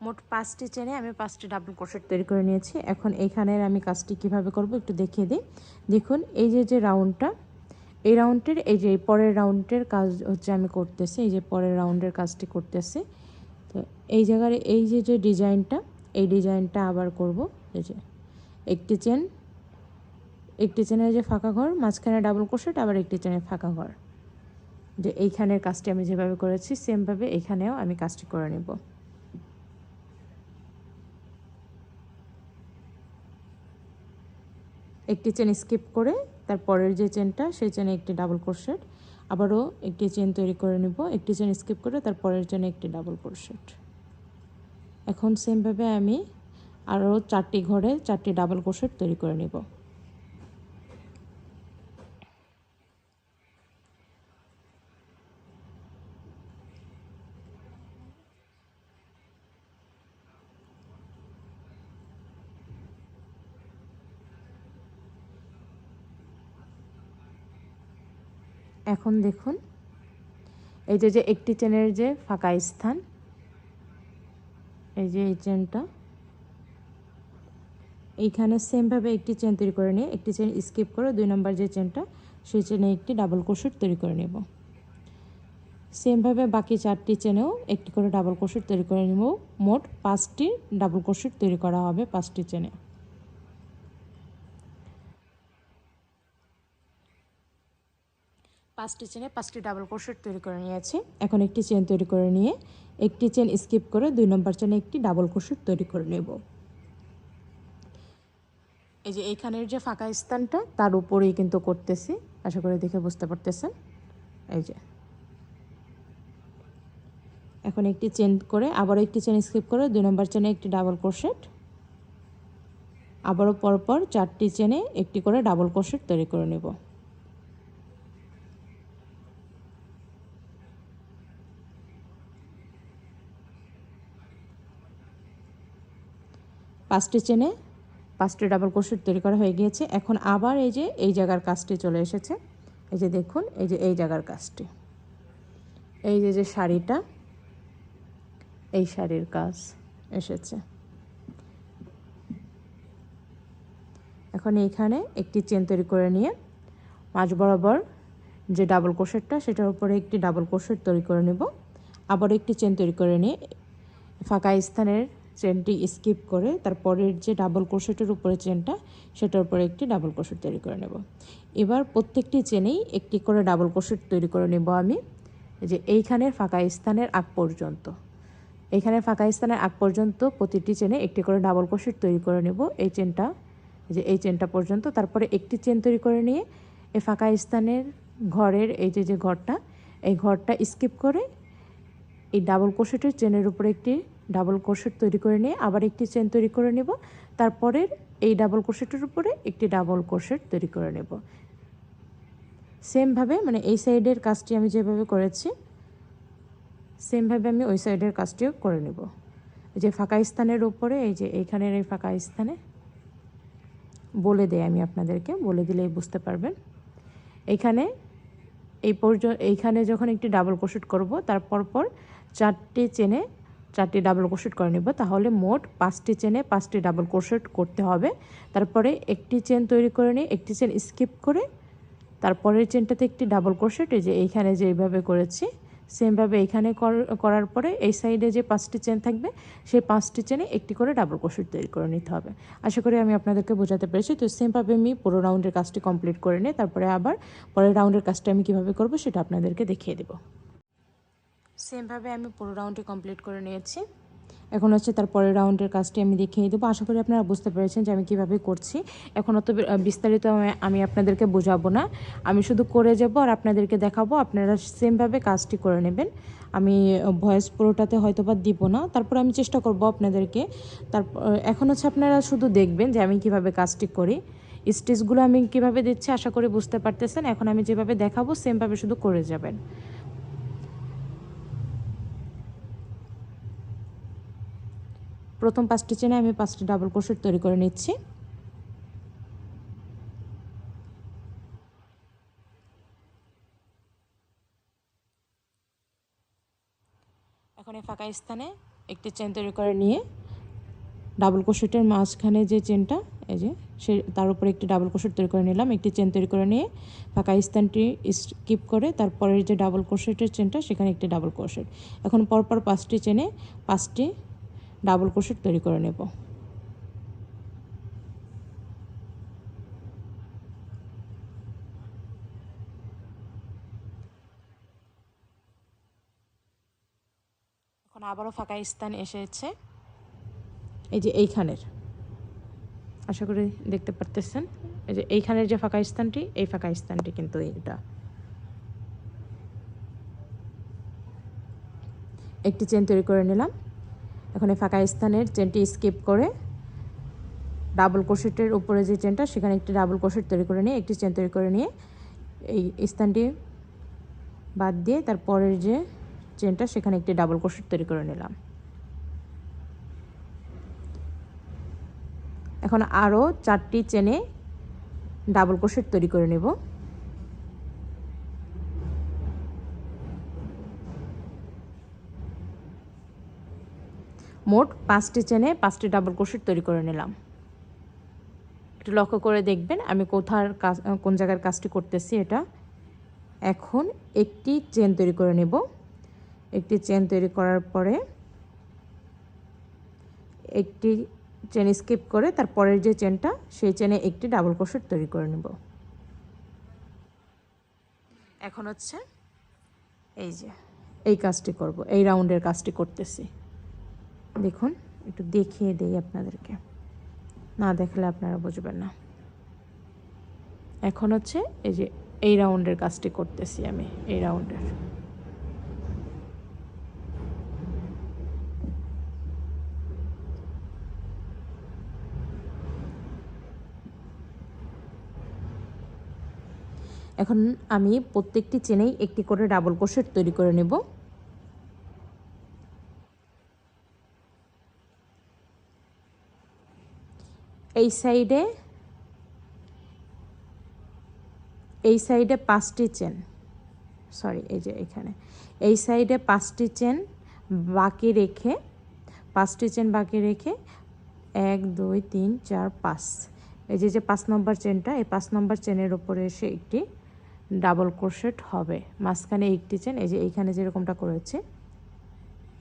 মোট 5টি চেনে আমি 5টি ডাবল ক্রোশেট তৈরি করে নিয়েছি। এখন এইখানের আমি কাজটি কিভাবে করব একটু দেখিয়ে দিই। দেখুন এই যে রাউন্ডটা, এই রাউন্ডের এই যে পরের রাউন্ডের কাজ হচ্ছে আমি করতেছি, এই যে পরের রাউন্ডের কাজটি করতেছি। তো এই জায়গার এই যে ডিজাইনটা, এই ডিজাইনটা আবার করব। এই যে একটি চেনের যে ফাঁকা ঘর, মাঝখানে ডাবল ক্রোশেট, আবার একটি চেনের ফাঁকা ঘর, যে এইখানের কাজটি আমি যেভাবে করেছি সেমভাবে এইখানেও আমি কাজটি করে নেব। একটি চেন স্কিপ করে তারপরের যে চেনটা, সেই চেনে একটি ডাবল ক্রোশেট, আবারও একটি চেন তৈরি করে নেব, একটি চেন স্কিপ করে তারপরের চেনে একটি ডাবল ক্রোশেট। এখন সেমভাবে আমি আরও 4টি ঘরে 4টি ডাবল ক্রোশেট তৈরি করে নেব। এখন দেখুন এই যে একটি চেনের যে ফাঁকা স্থান, এই যে এই চেনটা, এইখানে সেমভাবে একটি চেন তৈরি করে নিয়ে একটি চেন স্কিপ করে 2 নম্বর যে চেনটা, সেই চেনে একটি ডাবল ক্রোশেট তৈরি করে নেব। সেমভাবে বাকি 4টি চেনেও একটি করে ডাবল ক্রোশেট তৈরি করে নেব। মোট 5টি ডাবল ক্রোশেট তৈরি করা হবে 5টি চেনে। পাঁচটি চেনে 5টি ডাবল ক্রোশেট তৈরি করে নিয়েছি। এখন একটি চেন তৈরি করে নিয়ে একটি চেন স্কিপ করে 2 নম্বর চেনে একটি ডাবল ক্রোশেট তৈরি করে নেব। এই যে এইখানের যে ফাঁকা স্থানটা তার উপরেই কিন্তু করতেছি, আশা করি দেখে বুঝতে পারতেছেন। এই যে এখন একটি চেন করে আবারও একটি চেন স্কিপ করে 2 নম্বর চেনে একটি ডাবল ক্রোশেট, আবারও পরপর 4টি চেনে একটি করে ডাবল ক্রোশেট তৈরি করে নেব। পাঁচটি চেনে 5টি ডাবল ক্রোশেট তৈরি করা হয়ে গিয়েছে। এখন আবার এই যে এই জায়গার কাজটি চলে এসেছে। এই যে দেখুন এই যে এই জায়গার কাজটি, এই যে শাড়িটা, এই শাড়ির কাজ এসেছে। এখন এইখানে একটি চেন তৈরি করে নিয়ে মাঝ বরাবর যে ডাবল ক্রোশেটটা, সেটার উপরে একটি ডাবল ক্রোশেট তৈরি করে নেব। আবার একটি চেন তৈরি করে নিয়ে ফাঁকা স্থানের চেনটি স্কিপ করে তারপরের যে ডাবল ক্রোশেটের উপরে চেনটা, সেটার উপরে একটি ডাবল ক্রোশেট তৈরি করে নেব। এবার প্রত্যেকটি চেনেই একটি করে ডাবল ক্রোশেট তৈরি করে নেব আমি, যে এইখানের ফাঁকা স্থানের আগ পর্যন্ত। এইখানের ফাঁকা স্থানের আগ পর্যন্ত প্রতিটি চেনে একটি করে ডাবল ক্রোশেট তৈরি করে নেব, এই চেনটা, যে এই চেনটা পর্যন্ত। তারপরে একটি চেন তৈরি করে নিয়ে এই ফাঁকা স্থানের ঘরের এই যে ঘরটা, এই ঘরটা স্কিপ করে এই ডাবল ক্রোশেটের চেনের উপরে একটি ডাবল ক্রোশেট তৈরি করে নিয়ে আবার একটি চেন তৈরি করে নেব। তারপরের এই ডাবল ক্রোশেটের উপরে একটি ডাবল ক্রোশেট তৈরি করে নেব। সেমভাবে এই সাইডের কাজটি আমি যেভাবে করেছি সেমভাবে আমি ওই সাইডের কাজটিও করে নেব। এই যে ফাঁকা স্থানের উপরে এই যে এইখানের এই ফাঁকা স্থানে বলে দেয়, আমি আপনাদেরকে বলে দিলেই বুঝতে পারবেন। এইখানে এইখানে যখন একটি ডাবল ক্রোশেট করব তারপর পর 4টি চেনে 4টি ডাবল ক্রোশেট করে নেব, তাহলে মোট 5টি চেনে 5টি ডাবল ক্রোশেট করতে হবে। তারপরে একটি চেন তৈরি করে নিয়ে একটি চেন স্কিপ করে তারপরের চেনটাতে একটি ডাবল ক্রোশেট, এই যে এইখানে যেভাবে করেছি সেমভাবে এইখানে করার পরে এই সাইডে যে 5টি চেন থাকবে সেই 5টি চেনে একটি করে ডাবল ক্রোশেট তৈরি করে নিতে হবে। আশা করি আমি আপনাদেরকে বোঝাতে পেরেছি। তো সেমভাবে আমি পুরো রাউন্ডের কাজটি কমপ্লিট করে নিই, তারপরে আবার পরের রাউন্ডের কাজটা আমি কীভাবে করব সেটা আপনাদেরকে দেখিয়ে দেব। সেমভাবে আমি পুরো রাউন্ডটি কমপ্লিট করে নিয়েছি। এখন হচ্ছে তারপরের রাউন্ডের কাজটি আমি দেখিয়ে দেবো। আশা করি আপনারা বুঝতে পেরেছেন যে আমি কীভাবে করছি। এখন অত বিস্তারিত আমি আপনাদেরকে বোঝাবো না, আমি শুধু করে যাব আর আপনাদেরকে দেখাবো, আপনারা সেমভাবে কাজটি করে নেবেন। আমি ভয়েস পুরোটাতে হয়তো বা দিব না, তারপর আমি চেষ্টা করব আপনাদেরকে। তারপর এখন হচ্ছে আপনারা শুধু দেখবেন যে আমি কিভাবে কাজটি করি, স্টিচগুলো আমি কিভাবে দিচ্ছি আশা করি বুঝতে পারতেছেন। এখন আমি যেভাবে দেখাবো সেমভাবে শুধু করে যাবেন। প্রথম 5টি চেনে আমি 5টি ডাবল ক্রোশেট তৈরি করে নিচ্ছি। এখন এই ফাঁকা স্থানে একটি চেন তৈরি করে নিয়ে ডাবল ক্রোশেটের মাঝখানে যে চেনটা এই যে তার উপরে একটি ডাবল ক্রোশেট তৈরি করে নিলাম। একটি চেন তৈরি করে নিয়ে ফাঁকা স্থানটি স্কিপ করে তারপরের যে ডাবল ক্রোশেটের চেনটা সেখানে একটি ডাবল ক্রোশেট। এখন পরপর 5টি চেনে 5টি ডাবল ক্রোশেট তৈরি করে নেব। এখন আবারও ফাঁকা স্থান এসেছে এই যে এইখানের, আশা করি দেখতে পারতেছেন এই যে এইখানের যে ফাঁকা স্থানটি, এই ফাঁকা স্থানটি কিন্তু এটা। একটি চেন তৈরি করে নিলাম। এখন এই ফাঁকা স্থানের চেনটি স্কিপ করে ডাবল ক্রোশেটের উপরে যে চেনটা সেখানে একটি ডাবল ক্রোশেট তৈরি করে নিয়ে একটি চেন তৈরি করে নিয়ে এই স্থানটি বাদ দিয়ে তারপরের যে চেনটা সেখানে একটি ডাবল ক্রোশেট তৈরি করে নিলাম। এখন আরও 4টি চেনে ডাবল ক্রোশেট তৈরি করে নেব। মোট 5টি চেনে 5টি ডাবল ক্রোশেট তৈরি করে নিলাম। একটু লক্ষ্য করে দেখবেন আমি কোন জায়গার কাজটি করতেছি এটা। এখন একটি চেন তৈরি করে নেব। একটি চেন তৈরি করার পরে একটি চেন স্কিপ করে তারপরের যে চেনটা সেই চেনে একটি ডাবল ক্রোশেট তৈরি করে নেব। এখন হচ্ছে এই যে এই কাজটি করব, এই রাউন্ডের কাজটি করতেছি। দেখুন একটু দেখিয়ে দেই আপনাদেরকে, না দেখলে আপনারা বুঝবেন না। এখন হচ্ছে এই যে এই রাউন্ডের কাজটি করতেছি আমি, এই রাউন্ডের। এখন আমি প্রত্যেকটি চেনেই একটি করে ডাবল ক্রোশেট তৈরি করে নেব। এই সাইডে 5টি চেন, সরি এই যে এখানে এই সাইডে 5টি চেন বাকি রেখে 5টি চেন বাকি রেখে 1 2 3 4 5 এই যে 5 নম্বর চেনটা, এই 5 নম্বর চেনের উপরে এসে একটি ডাবল ক্রোশেট হবে। মাঝখানে একটি চেন এই যে এইখানে যেরকমটা করেছে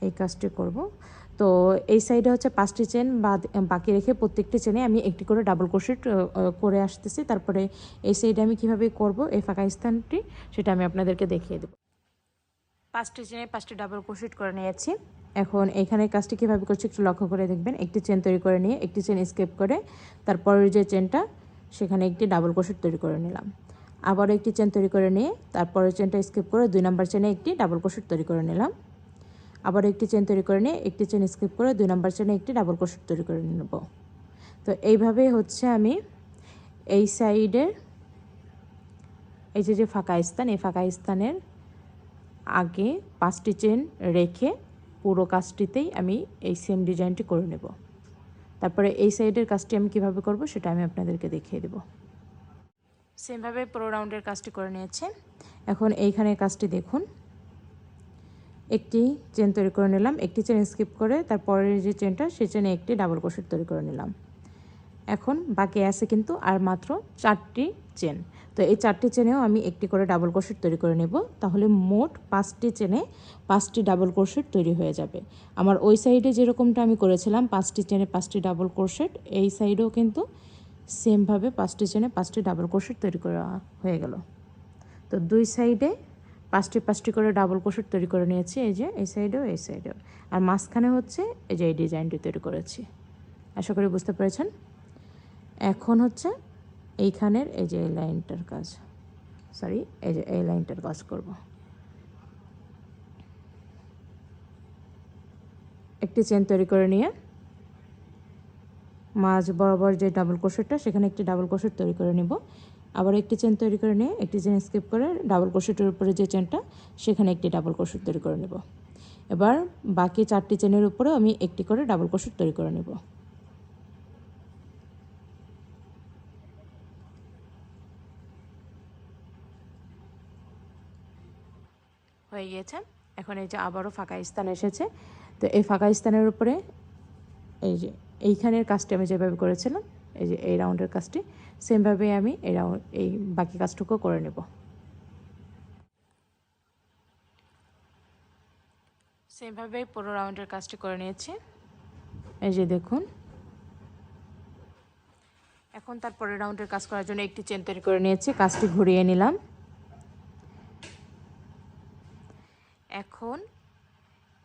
এই কাজটি করব। তো এই সাইডে হচ্ছে 5টি চেন বাকি রেখে প্রত্যেকটি চেনে আমি একটি করে ডাবল ক্রোশেট করে আসতেছি। তারপরে এই সাইডে আমি কিভাবে করব এই ফাঁকা স্থানটি সেটা আমি আপনাদেরকে দেখিয়ে দেব। 5টি চেনে 5টি ডাবল ক্রোশেট করে নিয়েছি। এখন এইখানে কাজটি কীভাবে করছি একটু লক্ষ্য করে দেখবেন। একটি চেন তৈরি করে নিয়ে একটি চেন স্কিপ করে তারপরের যে চেনটা সেখানে একটি ডাবল ক্রোশেট তৈরি করে নিলাম। আবার একটি চেন তৈরি করে নিয়ে তারপরের চেনটা স্কিপ করে 2 নম্বর চেনে একটি ডাবল ক্রোশেট তৈরি করে নিলাম। আবার একটি চেন তৈরি করে নিয়ে একটি চেন স্কিপ করে 2 নম্বর চেনে একটি ডাবল ক্রোশেট তৈরি করে নেব। তো এইভাবেই হচ্ছে আমি এই সাইডের এই যে ফাঁকা স্থান, এই ফাঁকা স্থানের আগে 5টি চেন রেখে পুরো কাজটিতেই আমি এই সেম ডিজাইনটি করে নেব। তারপরে এই সাইডের কাজটি আমি কিভাবে করব সেটা আমি আপনাদেরকে দেখিয়ে দেব। সেমভাবে পুরো রাউন্ডের কাজটি করে নিয়েছে। এখন এইখানে কাজটি দেখুন, একটি চেন তৈরি করে নিলাম, একটি চেন স্কিপ করে তারপরের যে চেনটা সেই চেনে একটি ডাবল ক্রোশেট তৈরি করে নিলাম। এখন বাকি আছে কিন্তু আর মাত্র 4টি চেন। তো এই 4টি চেনেও আমি একটি করে ডাবল ক্রোশেট তৈরি করে নেব, তাহলে মোট 5টি চেনে 5টি ডাবল ক্রোশেট তৈরি হয়ে যাবে। আমার ওই সাইডে যেরকমটা আমি করেছিলাম 5টি চেনে 5টি ডাবল ক্রোশেট, এই সাইডেও কিন্তু সেমভাবে 5টি চেনে 5টি ডাবল ক্রোশেট তৈরি করা হয়ে গেল। তো দুই সাইডে 5টি করে ডাবল ক্রোশেট তৈরি করে নিয়েছি, এই যে এই সাইডেও এই সাইডেও, আর মাঝখানে হচ্ছে এই যে এই ডিজাইনটি তৈরি করেছি। আশা করি বুঝতে পেরেছেন। এখন হচ্ছে এইখানের এই যে এই লাইনটার কাজ, এই যে এই লাইনটার কাজ করব। একটি চেন তৈরি করে নিয়ে মাঝ বরাবর যে ডাবল ক্রোশেটটা সেখানে একটি ডাবল ক্রোশেট তৈরি করে নিব। আবার একটি চেন তৈরি করে নিয়ে একটি চেন স্কিপ করে ডাবল ক্রোশেটের উপরে যে চেনটা সেখানে একটি ডাবল ক্রোশেট তৈরি করে নেব। এবার বাকি 4টি চেনের উপরে আমি একটি করে ডাবল ক্রোশেট তৈরি করে নেব। হয়ে গিয়েছে। এখন এই যে আবারও ফাঁকা স্থান এসেছে, তো এই ফাঁকা স্থানের উপরে এই যে এইখানের কাজটি আমি যেভাবে করেছিলাম, এই যে এই রাউন্ডের কাজটি সেমভাবে আমি এই বাকি কাজটুকু করে নেব। সেমভাবে পুরো রাউন্ডের কাজটি করে নিয়েছি, এই যে দেখুন। এখন তারপরে রাউন্ডের কাজ করার জন্য একটি চেন তৈরি করে নিয়েছি, কাজটি ঘুরিয়ে নিলাম। এখন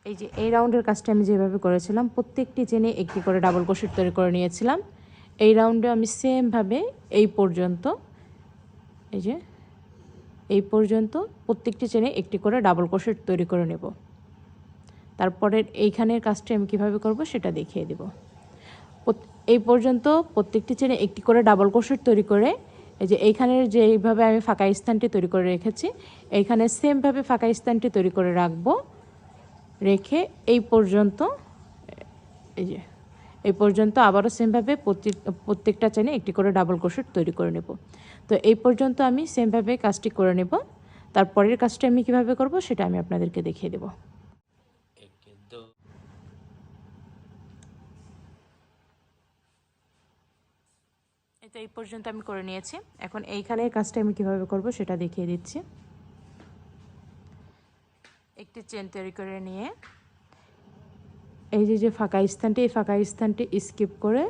এই যে এই রাউন্ডের কাজটা আমি যেভাবে করেছিলাম প্রত্যেকটি চেনে একটি করে ডাবল ক্রোশেট তৈরি করে নিয়েছিলাম। এই রাউন্ডে আমি সেমভাবে এই পর্যন্ত, এই যে এই পর্যন্ত প্রত্যেকটি চেনে একটি করে ডাবল ক্রোশেট তৈরি করে নেব। তারপরে এইখানের কাজটি আমি কিভাবে করব সেটা দেখিয়ে দেব। এই পর্যন্ত প্রত্যেকটি চেনে একটি করে ডাবল ক্রোশেট তৈরি করে এই যে এইখানের যে এইভাবে আমি ফাঁকা স্থানটি তৈরি করে রেখেছি, এইখানে সেমভাবে ফাঁকা স্থানটি তৈরি করে রাখবো। রেখে এই পর্যন্ত, এই যে এই পর্যন্ত আবারও সেমভাবে প্রত্যেকটা চেনে একটি করে ডাবল ক্রোশেট তৈরি করে নেব। তো এই পর্যন্ত আমি সেমভাবে কাজটি করে নেব। তারপরের কাজটি আমি কিভাবে করব সেটা আমি আপনাদেরকে দেখিয়ে দেব। তো এই পর্যন্ত আমি করে নিয়েছি। এখন এইখানের কাজটা আমি কিভাবে করব সেটা দেখিয়ে দিচ্ছি। একটি চেন তৈরি করে নিয়ে এই যে ফাঁকা স্থানটি, এই ফাঁকা স্থানটি স্কিপ করে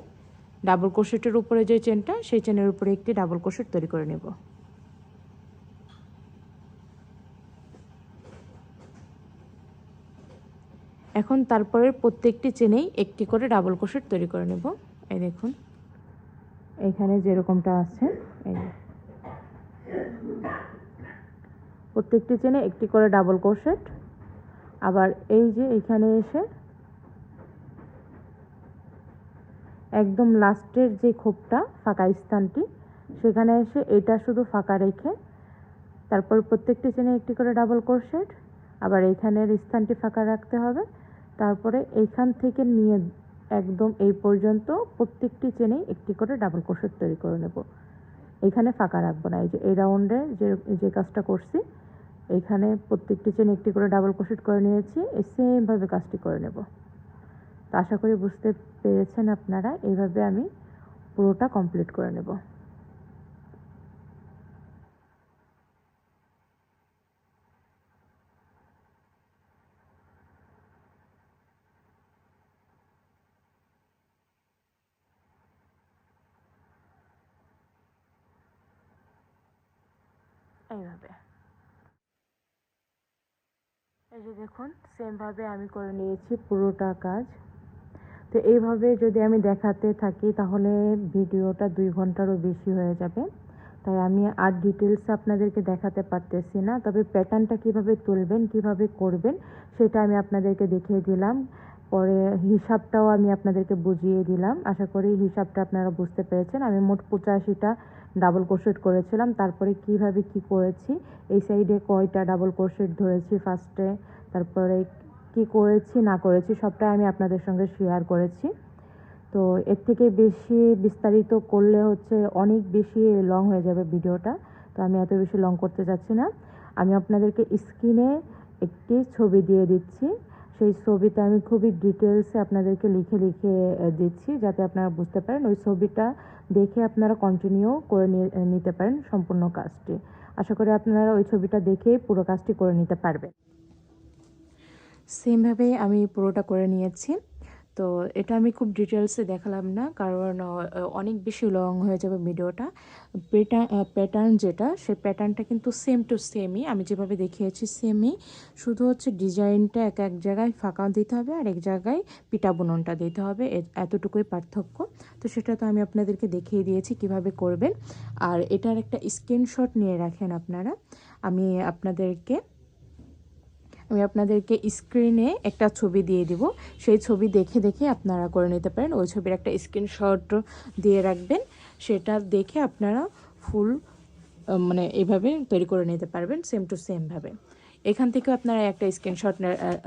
ডাবল ক্রোশেটের উপরে যে চেনটা সেই চেনের উপরে একটি ডাবল ক্রোশেট তৈরি করে নেব। এখন তারপরের প্রত্যেকটি চেনেই একটি করে ডাবল ক্রোশেট তৈরি করে নেব। এই দেখুন এইখানে যেরকমটা আছে, এই প্রত্যেকটি চেনে একটি করে ডাবল ক্রোশেট। আবার এই যে এইখানে এসে একদম লাস্টের যে খোপটা ফাঁকা স্থানটি সেখানে এসে এটা শুধু ফাঁকা রেখে তারপর প্রত্যেকটি চেনে একটি করে ডাবল ক্রোশেট, আবার এইখানের স্থানটি ফাঁকা রাখতে হবে। তারপরে এইখান থেকে নিয়ে একদম এই পর্যন্ত প্রত্যেকটি চেনেই একটি করে ডাবল ক্রোশেট তৈরি করে নেব। এইখানে ফাঁকা রাখবো না। এই যে এই রাউন্ডে যে কাজটা করছি এইখানে প্রত্যেকটি চেনে একটি করে ডাবল ক্রোশেট করে নিয়েছি, এই সেমভাবে কাজটি করে নেব। তো আশা করি বুঝতে পেরেছেন আপনারা। এইভাবে আমি পুরোটা কমপ্লিট করে নেব। এইভাবে এই যে দেখুন সেমভাবে আমি করে নিয়েছি পুরোটা কাজ। তো এইভাবে যদি আমি দেখাতে থাকি তাহলে ভিডিওটা 2 ঘন্টারও বেশি হয়ে যাবে, তাই আমি আর ডিটেলস আপনাদেরকে দেখাতে পারতেছি না। তবে প্যাটার্নটা কিভাবে তুলবেন কিভাবে করবেন সেটা আমি আপনাদেরকে দেখিয়ে দিলাম, পরে হিসাবটাও আমি আপনাদেরকে বুঝিয়ে দিলাম। আশা করি হিসাবটা আপনারা বুঝতে পেরেছেন। আমি মোট 85টা ডাবল ক্রোশেট করেছিলাম, তারপরে কিভাবে কি করেছি, এই সাইডে কয়টা ডাবল ক্রোশেট ধরেছি ফার্স্টে, তারপরে কি করেছি না করেছি সবটাই আমি আপনাদের সঙ্গে শেয়ার করেছি। তো এর থেকে বেশি বিস্তারিত করলে হচ্ছে অনেক বেশি লং হয়ে যাবে ভিডিওটা, তো আমি এত বেশি লং করতে চাচ্ছি না। আমি আপনাদেরকে স্ক্রিনে একটি ছবি দিয়ে দিচ্ছি, সেই ছবিটা আমি খুবই ডিটেলসে আপনাদেরকে লিখে লিখে দিচ্ছি যাতে আপনারা বুঝতে পারেন। ওই ছবিটা দেখে আপনারা কন্টিনিউ করে নিতে পারেন সম্পূর্ণ কাজটি। আশা করি আপনারা ওই ছবিটা দেখেই পুরো কাজটি করে নিতে পারবেন। সেমভাবে আমি পুরোটা করে নিয়েছি। তো এটা আমি খুব ডিটেলসে দেখালাম না, কারণ অনেক বেশি লং হয়ে যাবে ভিডিওটা। প্যাটার্ন যেটা, সেই প্যাটার্নটা কিন্তু সেম টু সেমই, আমি যেভাবে দেখিয়েছি সেমই, শুধু হচ্ছে ডিজাইনটা এক এক জায়গায় ফাঁকা দিতে হবে আর এক জায়গায় পিটা বুননটা দিতে হবে, এতটুকুই পার্থক্য। তো সেটা তো আমি আপনাদেরকে দেখিয়ে দিয়েছি কিভাবে করবেন। আর এটার একটা স্ক্রিনশট নিয়ে রাখেন আপনারা। আমি আপনাদেরকে স্ক্রিনে একটা ছবি দিয়ে দিব, সেই ছবি দেখে দেখে আপনারা করে নিতে পারেন। ওই ছবির একটা স্ক্রিনশট দিয়ে রাখবেন, সেটা দেখে আপনারা ফুল মানে এইভাবে তৈরি করে নিতে পারবেন সেম টু সেমভাবে। এখান থেকে আপনারা একটা স্ক্রিনশট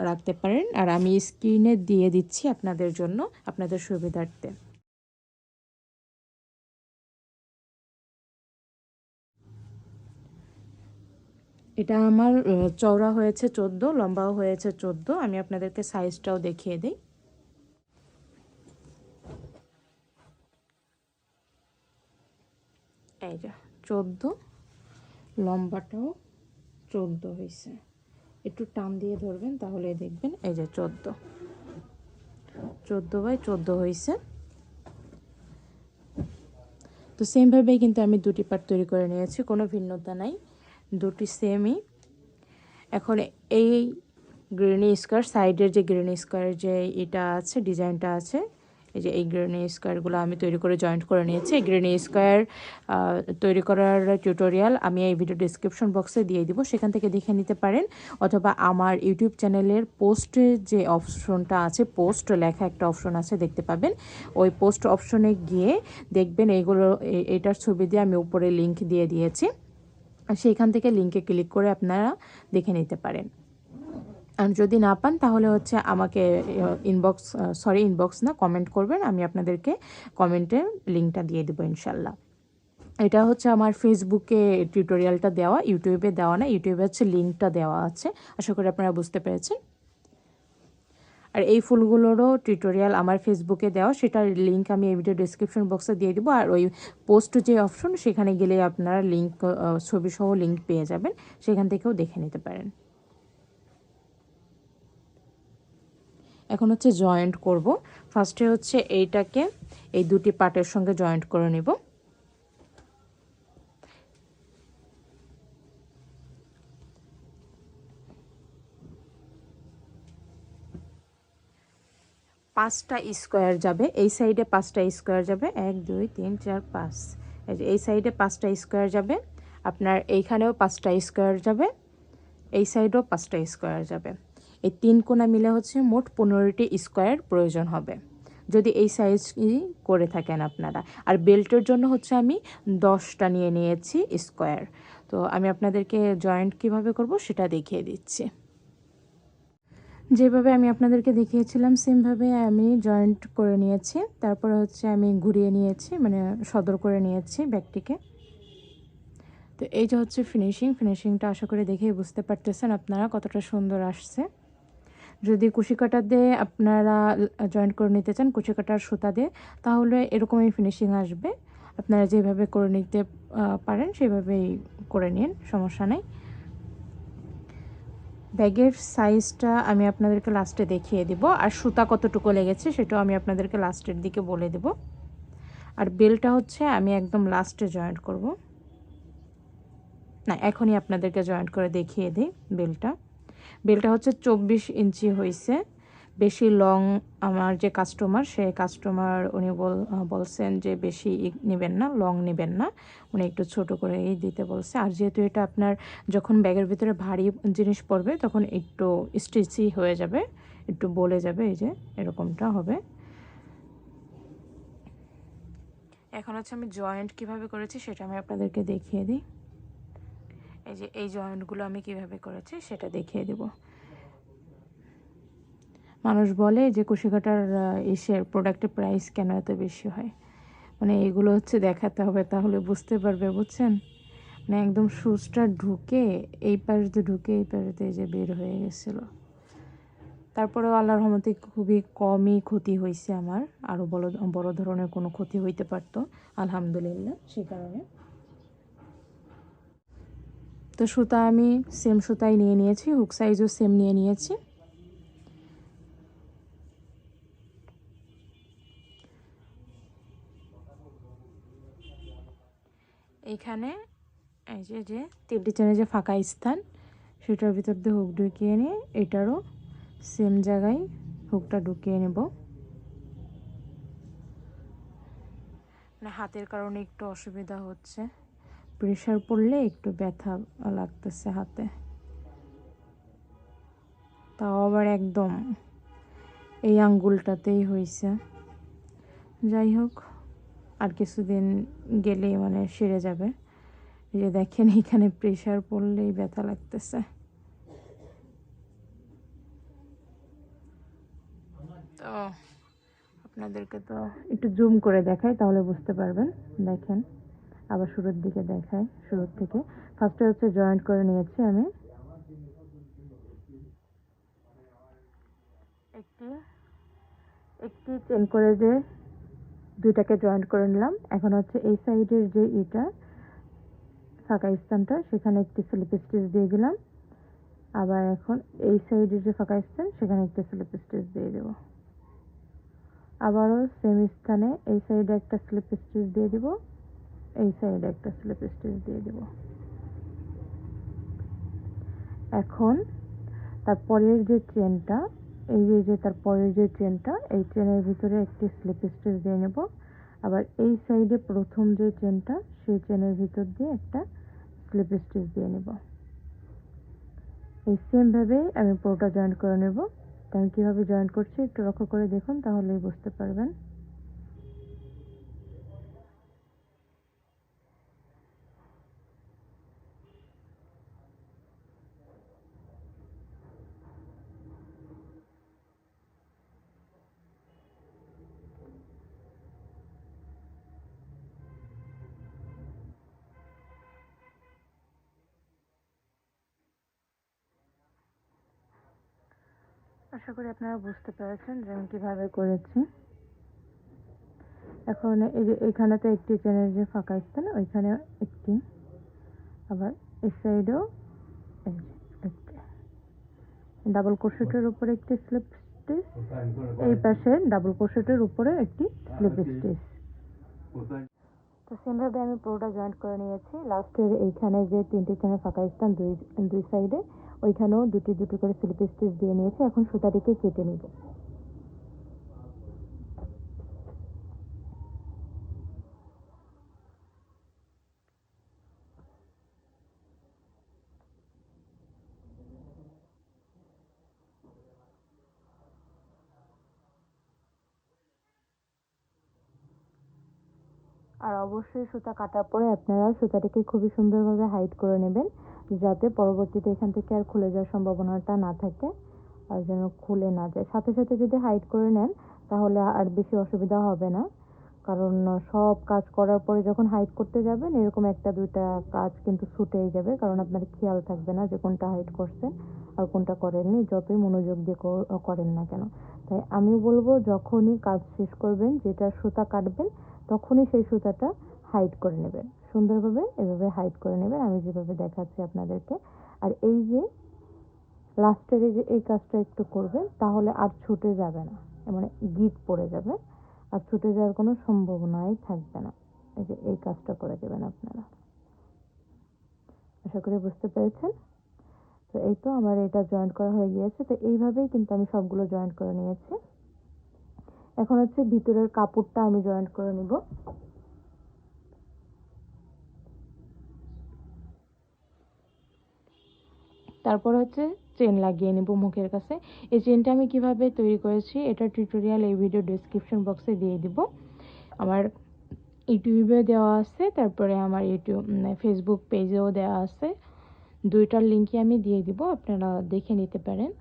রাখতে পারেন, আর আমি স্ক্রিনে দিয়ে দিচ্ছি আপনাদের জন্য, আপনাদের সুবিধার্থে। এটা আমার চওড়া হয়েছে 14, লম্বাও হয়েছে 14। আমি আপনাদেরকে সাইজটাও দেখিয়ে দিই। এই যে 14, লম্বাটাও 14 হয়েছে। একটু টান দিয়ে ধরবেন তাহলে দেখবেন, এই যে 14 হয়েছে। তো সেমভাবেই কিন্তু আমি দুটি পার্ট তৈরি করে নিয়েছি, কোনো ভিন্নতা নাই, দুটি সেমই। এখন এই গ্রেনি স্কোয়ার, সাইডের যে গ্রেনি স্কোয়ার যে এটা আছে, ডিজাইনটা আছে, এই যে এই গ্রেনি স্কোয়ারগুলো আমি তৈরি করে জয়েন্ট করে নিয়েছি। এই গ্রেনি স্কোয়ার তৈরি করার টিউটোরিয়াল আমি এই ভিডিও ডিসক্রিপশন বক্সে দিয়ে দিব, সেখান থেকে দেখে নিতে পারেন। অথবা আমার ইউটিউব চ্যানেলের পোস্টে যে অপশনটা আছে, পোস্ট লেখা একটা অপশন আছে, দেখতে পাবেন। ওই পোস্ট অপশনে গিয়ে দেখবেন এটার ছবি দিয়ে আমি উপরে লিঙ্ক দিয়ে দিয়েছি, সেইখান থেকে লিঙ্কে ক্লিক করে আপনারা দেখে নিতে পারেন। আর যদি না পান তাহলে হচ্ছে আমাকে ইনবক্স না, কমেন্ট করবেন, আমি আপনাদেরকে কমেন্টে লিঙ্কটা দিয়ে দেবো ইনশাল্লাহ। এটা হচ্ছে আমার ফেসবুকে টিউটোরিয়ালটা দেওয়া, ইউটিউবে দেওয়া না, ইউটিউবে হচ্ছে লিঙ্কটা দেওয়া আছে। আশা করি আপনারা বুঝতে পেরেছেন। আর এই ফুলগুলোরও টিউটোরিয়াল আমার ফেসবুকে দেওয়া, সেটার লিঙ্ক আমি এই ভিডিও ডিসক্রিপশন বক্সে দিয়ে দিব। আর ওই পোস্ট যে অপশন, সেখানে গেলে আপনারা লিঙ্ক, ছবি সহ লিঙ্ক পেয়ে যাবেন, সেখান থেকেও দেখে নিতে পারেন। এখন হচ্ছে জয়েন্ট করব। ফার্স্টে হচ্ছে এইটাকে এই দুটি পার্টের সঙ্গে জয়েন্ট করে নিব। পাঁচটা স্কোয়ার যাবে, এই সাইডে 5টা স্কোয়ার যাবে, 1 2 3 4 5। এই সাইডে 5টা স্কোয়ার যাবে, আপনার এইখানেও 5টা স্কোয়ার যাবে, এই সাইডেও 5টা স্কোয়ার যাবে। এই 3 কোণা মিলে হচ্ছে মোট 15টি স্কোয়ার প্রয়োজন হবে যদি এই সাইজ করে থাকেন আপনারা। আর বেল্টের জন্য হচ্ছে আমি 10টা নিয়ে নিয়েছি স্কোয়ার। তো আমি আপনাদেরকে জয়েন্ট কিভাবে করব সেটা দেখিয়ে দিচ্ছি। যেভাবে আমি আপনাদেরকে দেখিয়েছিলাম সেমভাবে আমি জয়েন্ট করে নিয়েছি, তারপরে হচ্ছে আমি ঘুরিয়ে নিয়েছি, মানে সদর করে নিয়েছি ব্যাগটিকে। তো এই যে হচ্ছে ফিনিশিংটা আশা করি দেখেই বুঝতে পারতেছেন আপনারা কতটা সুন্দর আসছে। যদি কুশি কাটা দিয়ে আপনারা জয়েন্ট করে নিতে চান, কুশি কাটার সুতা দিয়ে, তাহলে এরকমই ফিনিশিং আসবে। আপনারা যেভাবে করে নিতে পারেন সেভাবেই করে নিন, সমস্যা নেই। ব্যাগের সাইজটা আমি আপনাদেরকে লাস্টে দেখিয়ে দেব, আর সুতা কতটুকু লেগেছে সেটাও আমি আপনাদেরকে লাস্টের দিকে বলে দেব। আর বেলটা হচ্ছে আমি একদম লাস্টে জয়েন্ট করব না, এখনই আপনাদেরকে জয়েন্ট করে দেখিয়ে দিই। বেলটা হচ্ছে 24 ইঞ্চি হয়েছে। বেশি লং, আমার যে কাস্টমার উনি বলছেন যে বেশি নেবেন না, লং নেবেন না, উনি একটু ছোট করে দিতে বলছে। আর যেহেতু এটা আপনার যখন ব্যাগের ভিতরে ভারী জিনিস পড়বে তখন একটু স্টিচি হয়ে যাবে, একটু বলে যাবে, এই যে এরকমটা হবে। এখন হচ্ছে আমি জয়েন্ট কিভাবে করেছি সেটা আমি আপনাদেরকে দেখিয়ে দিই। এই যে এই জয়েন্টগুলো আমি কিভাবে করেছি সেটা দেখিয়ে দেব। মানুষ বলে যে কুশি কাটার ইসের প্রোডাক্টের প্রাইস কেন এত বেশি হয়, মানে এগুলো হচ্ছে দেখাতে হবে, তাহলে বুঝতে পারবে, বুঝছেন। মানে একদম সুচটা ঢুকে এই পাশ দিয়ে ঢুকে এই পাশ দিয়ে যে বের হয়ে গেছিলো। তারপরেও আল্লাহর রহমতে খুবই কমই ক্ষতি হয়েছে আমার, আরও বড় ধরনের কোনো ক্ষতি হইতে পারতো, আলহামদুলিল্লাহ। সেই কারণে তো সুতা আমি সেম সুতাই নিয়ে নিয়েছি, হুক সাইজও সেম নিয়ে নিয়েছি। এইখানে এই যে 3টি চেনের যে ফাঁকা স্থান, সেটার ভিতর দিয়ে হুক ঢুকিয়ে নিয়ে এটারও সেম জায়গায় হুকটা ঢুকিয়ে নেব। মানে হাতের কারণে একটু অসুবিধা হচ্ছে, প্রেশার পড়লে একটু ব্যথা লাগতেছে হাতে, তাও আবার একদম এই আঙ্গুলটাতেই হয়েছে। যাই হোক, আর কিছুদিন গেলেই মানে সেরে যাবে। এই যে দেখেন এখানে প্রেশার পড়লেই ব্যথা লাগতেছে। তো আপনাদেরকে তো একটু জুম করে দেখাই, তাহলে বুঝতে পারবেন। দেখেন, আবার শুরুর দিকে দেখাই, শুরুর থেকে ফার্স্টে হচ্ছে জয়েন্ট করে নিয়েছি আমি একটি একটি চেন করে, যে দুইটাকে জয়েন্ট করে নিলাম। এখন হচ্ছে এই সাইডের যে এটা ফাঁকা স্থানটা, সেখানে একটি স্লিপ স্টিচ দিয়ে দিলাম। আবার এখন এই সাইডের যে ফাঁকা স্থান, সেখানে একটি স্লিপ স্টিচ দিয়ে দেব। আবারও সেম স্থানে এই সাইডে একটা স্লিপ স্টিচ দিয়ে দিব, এই সাইডে একটা স্লিপ স্টিচ দিয়ে দিব। এখন তারপরের যে চেনটা, এই যে তারপরের যে চেনটা, এই চেনের ভিতরে একটি স্লিপ স্টিচ দিয়ে নেব। আবার এই সাইডে প্রথম যে চেনটা, সেই চেনের ভিতর দিয়ে একটা স্লিপ স্টিচ দিয়ে নেব। এই সেমভাবেই আমি পুরোটা জয়েন্ট করে নেব। আমি কীভাবে জয়েন্ট করছি একটু লক্ষ্য করে দেখুন, তাহলেই বুঝতে পারবেন। আশা করি আপনারা বুঝতে পেরেছেন যে আমি কীভাবে করেছি। এখন এই যে এইখানেতে একটি চেনের যে ফাঁকা স্থান, ওইখানে একটি, আবার এই সাইডেও একটি ডাবল ক্রোশেটের উপরে একটি স্লিপ স্টিচ, এই পাশে ডাবল ক্রোশেটের উপরে একটি স্লিপ স্টিচ। তো সেমভাবে আমি পুরোটা জয়েন্ট করে নিয়েছি। লাস্টের এইখানে যে 3টি চেনের ফাঁকা স্থান দুই সাইডে, ওইখানেও দুটি করে স্লিপ স্টিচ দিয়ে নিয়েছি। এখন সুতাটিকে কেটে নিব। আর অবশ্যই সুতা কাটার পরে আপনারা সুতাটিকে খুবই সুন্দরভাবে হাইড করে নেবেন, যাতে পরবর্তীতে এখান থেকে আর খুলে যাওয়ার সম্ভাবনাটা না থাকে, আর যেন খুলে না যায়। সাথে সাথে যদি হাইড করে নেন তাহলে আর বেশি অসুবিধা হবে না, কারণ সব কাজ করার পরে যখন হাইড করতে যাবেন এরকম একটা দুইটা কাজ কিন্তু ছুটেই যাবে, কারণ আপনার খেয়াল থাকবে না যে কোনটা হাইড করছেন আর কোনটা করেননি, যতই মনোযোগ দিয়ে করেন না কেন। তাই আমি বলবো, যখনই কাজ শেষ করবেন, যেটা সুতা কাটবেন, তখনই সেই সুতাটা হাইড করে নেবেন সুন্দরভাবে, এভাবে হাইড করে নেবেন আমি যেভাবে দেখাচ্ছি আপনাদেরকে। আর এই যে লাস্টের যে এই কাজটা একটু করবেন, তাহলে আর ছুটে যাবে না, মানে গিট পড়ে যাবে, আর ছুটে যাওয়ার কোনো সম্ভাবনাই থাকবে না। এই যে এই কাজটা করে দেবেন আপনারা। আশা করি বুঝতে পেরেছেন। তো এই তো আমার এটা জয়েন্ট করা হয়ে গিয়েছে। তো এইভাবেই কিন্তু আমি সবগুলো জয়েন্ট করে নিয়েছি। এখন হচ্ছে ভিতরের কাপড়টা আমি জয়েন্ট করে নিব। তারপর হচ্ছে চেন লাগিয়ে নেব মুখের কাছে। এই চেনটা আমি কিভাবে তৈরি করেছি এটার টিউটোরিয়াল এই ভিডিও ডেসক্রিপশন বক্সে দিয়ে দিব। আমার ইউটিউবে দেওয়া আছে, তারপরে আমার ফেসবুক পেজেও দেওয়া আছে। দুইটার লিঙ্কই আমি দিয়ে দিব, আপনারা দেখে নিতে পারেন।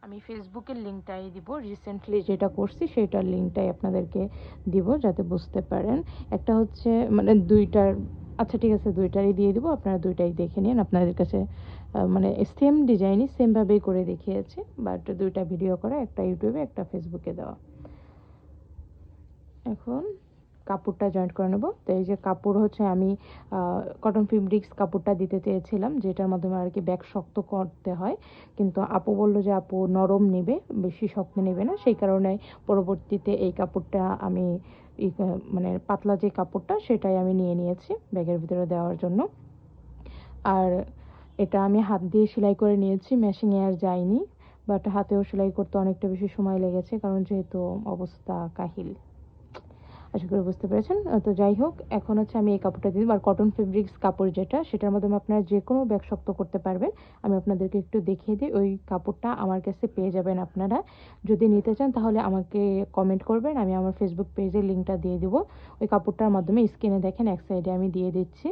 আমি ফেসবুকের লিঙ্কটাই দিব, রিসেন্টলি যেটা করছি সেটার লিঙ্কটাই আপনাদেরকে দিব যাতে বুঝতে পারেন। একটা হচ্ছে মানে দুইটার, আচ্ছা ঠিক আছে দুইটারই দিয়ে দিব, আপনারা দুইটাই দেখে নিন। আপনাদের কাছে মানে সেম ডিজাইনই সেমভাবেই করে দেখিয়েছি, বাট দুইটা ভিডিও করা, একটা ইউটিউবে একটা ফেসবুকে দেওয়া। এখন কাপড়টা জয়েন্ট করে নেব। তো এই যে কাপড় হচ্ছে আমি কটন ফেব্রিক্স কাপড়টা দিতে চেয়েছিলাম, যেটার মাধ্যমে আর কি ব্যাগ শক্ত করতে হয়, কিন্তু আপু বলল যে আপু নরম নেবে, বেশি শক্ত নেবে না, সেই কারণে পরবর্তীতে এই কাপড়টা আমি মানে পাতলা যে কাপড়টা সেটাই আমি নিয়ে নিয়েছি ব্যাগের ভিতরে দেওয়ার জন্য। আর এটা আমি হাত দিয়ে সেলাই করে নিয়েছি, মেশিনে আর যাইনি, বাট হাতেও সেলাই করতে অনেকটা বেশি সময় লেগেছে, কারণ যেহেতু অবস্থা কাহিল। আশা করি বুঝতে পেরেছেন। তো যাই হোক, এখন হচ্ছে আমি এই কাপড়টা দিয়ে দেবো। আর কটন ফেব্রিক্স কাপড় যেটা, সেটার মাধ্যমে আপনারা যে কোনো ব্যাগ শক্ত করতে পারবেন। আমি আপনাদেরকে একটু দেখিয়ে দিই। ওই কাপড়টা আমার কাছে পেয়ে যাবেন আপনারা। যদি নিতে চান তাহলে আমাকে কমেন্ট করবেন, আমি আমার ফেসবুক পেজের লিঙ্কটা দিয়ে দেবো। ওই কাপড়টার মাধ্যমে স্ক্রিনে দেখেন এক সাইডে আমি দিয়ে দিচ্ছি,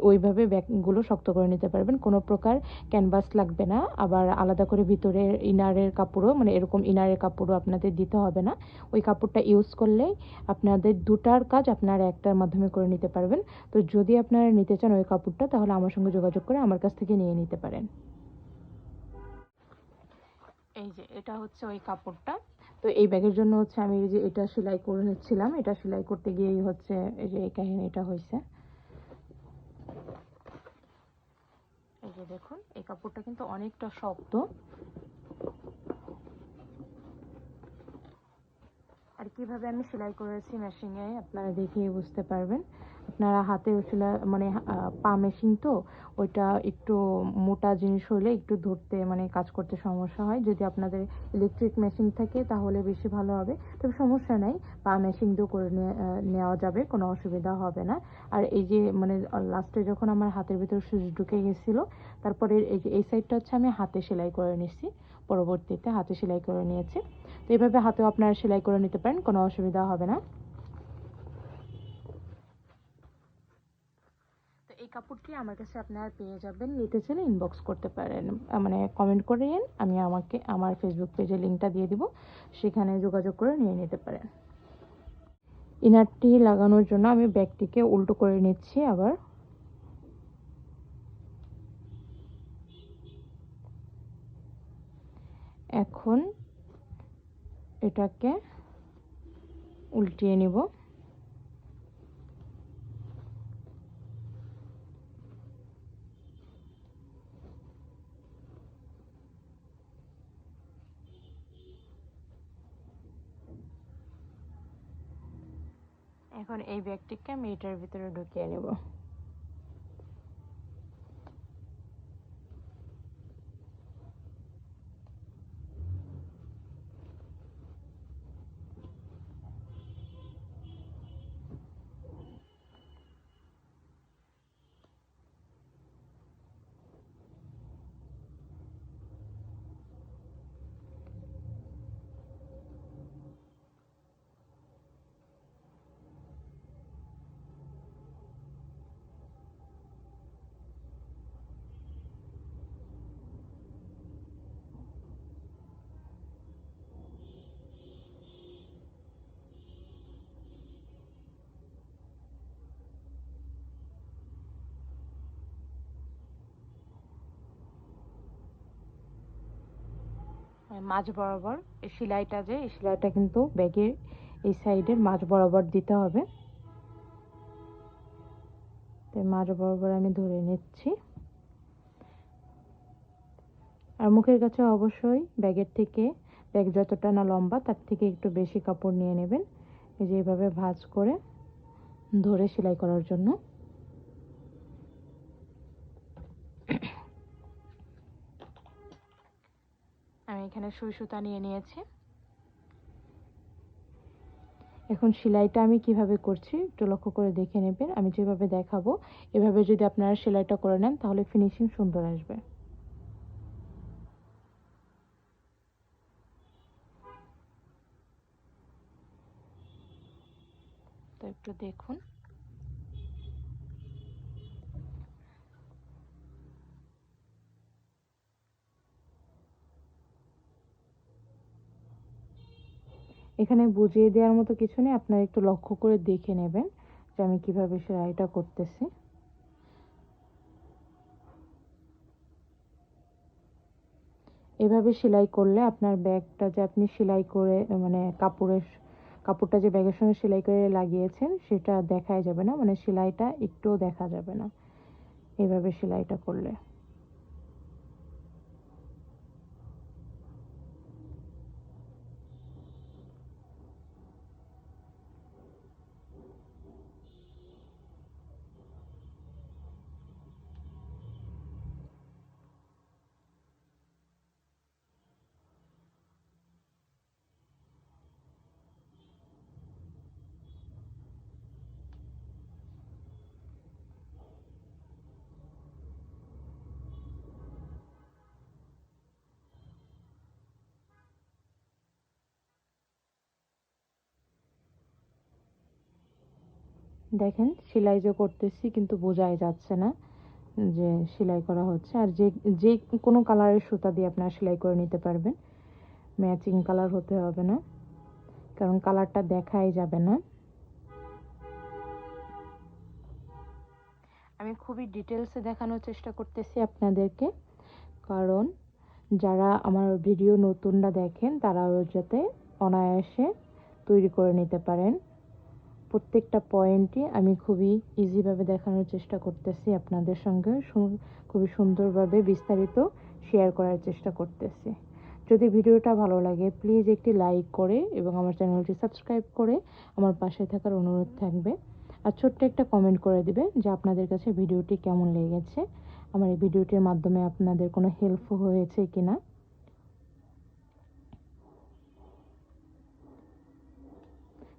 ওইভাবে ব্যাগগুলো শক্ত করে নিতে পারবেন। কোনো প্রকার ক্যানভাস লাগবে না, আবার আলাদা করে ভিতরে ইনারের কাপড়ও, মানে এরকম ইনারের কাপড়ও আপনাদের দিতে হবে না। ওই কাপড়টা ইউজ করলেই আপনাদের দুটার কাজ আপনারা একটার মাধ্যমে করে নিতে পারবেন। তো যদি আপনারা নিতে চান ওই কাপড়টা, তাহলে আমার সঙ্গে যোগাযোগ করে আমার কাছ থেকে নিয়ে নিতে পারেন। এই যে এটা হচ্ছে ওই কাপড়টা। তো এই ব্যাগের জন্য হচ্ছে আমি এই যে এটা সেলাই করে নিচ্ছিলাম, এটা সেলাই করতে গিয়েই হচ্ছে এই যে এই কাহিনীটা হয়েছে। এই যে দেখুন, এই কাপড়টা কিন্তু অনেকটা শক্ত, আর কিভাবে আমি সেলাই করেছি মেশিনে আপনারা দেখেই বুঝতে পারবেন। আপনারা হাতে সেলাই মানে পা মেশিন তো, ওইটা একটু মোটা জিনিস হলে একটু ধরতে মানে কাজ করতে সমস্যা হয়। যদি আপনাদের ইলেকট্রিক মেশিন থাকে তাহলে বেশি ভালো হবে, তবে সমস্যা নাই, পা মেশিন দিয়েও করে নেওয়া যাবে, কোনো অসুবিধা হবে না। আর এই যে মানে লাস্টে যখন আমার হাতের ভিতরে সুচ ঢুকে গেছিলো, তারপরে এই যে এই সাইডটা হচ্ছে আমি হাতে সেলাই করে নিচ্ছি, পরবর্তীতে হাতে সেলাই করে নিয়েছি। তো এইভাবে হাতেও আপনারা সেলাই করে নিতে পারেন, কোনো অসুবিধা হবে না। তো এই কাপড়টি আমার কাছে আপনারা পেয়ে যাবেন, নিতে চাইলে ইনবক্স করতে পারেন, মানে কমেন্ট করেন, আমি আমার ফেসবুক পেজে লিঙ্কটা দিয়ে দিব, সেখানে যোগাযোগ করে নিয়ে নিতে পারেন। ইনারটি লাগানোর জন্য আমি ব্যাগটিকে উল্টো করে নিচ্ছি আবার। এখন এটাকে উল্টিয়ে নিব। এখন এই ব্যাগটিকে আমি এটার ভিতরে ঢুকিয়ে নেব। মাঝ বরাবর এই সেলাইটা, যে এই সেলাইটা কিন্তু ব্যাগের এই সাইডের মাঝ বরাবর দিতে হবে। তো মাঝ বরাবর আমি ধরে নিচ্ছি। আর মুখের কাছে অবশ্যই ব্যাগের থেকে, ব্যাগ যতটা না লম্বা তার থেকে একটু বেশি কাপড় নিয়ে নেবেন, এই যে এইভাবে ভাঁজ করে ধরে সেলাই করার জন্য। আমি এখানে সুই সুতা নিয়ে নিয়েছি। এখন সেলাইটা আমি কিভাবে করছি একটু লক্ষ্য করে দেখে নেবেন। আমি যেভাবে দেখাবো এভাবে যদি আপনারা সেলাইটা করে নেন তাহলে ফিনিশিং সুন্দর আসবে। তো একটু দেখুন। এখানে বুঝিয়ে দেওয়ার মতো কিছু নেই, আপনারা একটু লক্ষ্য করে দেখে নেবেন যে আমি কিভাবে সেলাইটা করতেছি। এভাবে সেলাই করলে আপনার ব্যাগটা যে আপনি সেলাই করে মানে কাপড়টা যে ব্যাগের সঙ্গে সেলাই করে লাগিয়েছেন সেটা দেখাই যাবে না, মানে সেলাইটা একটুও দেখা যাবে না এভাবে সেলাইটা করলে। দেখেন সেলাই যে করতেছি কিন্তু বোঝাই যাচ্ছে না যে সেলাই করা হচ্ছে। আর যে যে কোনো কালারের সুতা দিয়ে আপনারা সেলাই করে নিতে পারবেন, ম্যাচিং কালার হতে হবে না, কারণ কালারটা দেখাই যাবে না। আমি খুবই ডিটেলসে দেখানোর চেষ্টা করতেছি আপনাদেরকে, কারণ যারা আমার ভিডিও নতুনরা দেখেন তারাও যাতে অনায়াসে তৈরি করে নিতে পারেন। প্রত্যেকটা পয়েন্টই আমি খুবই ইজিভাবে দেখানোর চেষ্টা করতেছি আপনাদের সঙ্গে, খুবই সুন্দরভাবে বিস্তারিত শেয়ার করার চেষ্টা করতেছি। যদি ভিডিওটা ভালো লাগে প্লিজ একটি লাইক করে এবং আমার চ্যানেলটি সাবস্ক্রাইব করে আমার পাশে থাকার অনুরোধ থাকবে। আর ছোট্ট একটা কমেন্ট করে দিবেন যে আপনাদের কাছে ভিডিওটি কেমন লেগেছে, আমার এই ভিডিওটির মাধ্যমে আপনাদের কোনো হেল্প হয়েছে কিনা।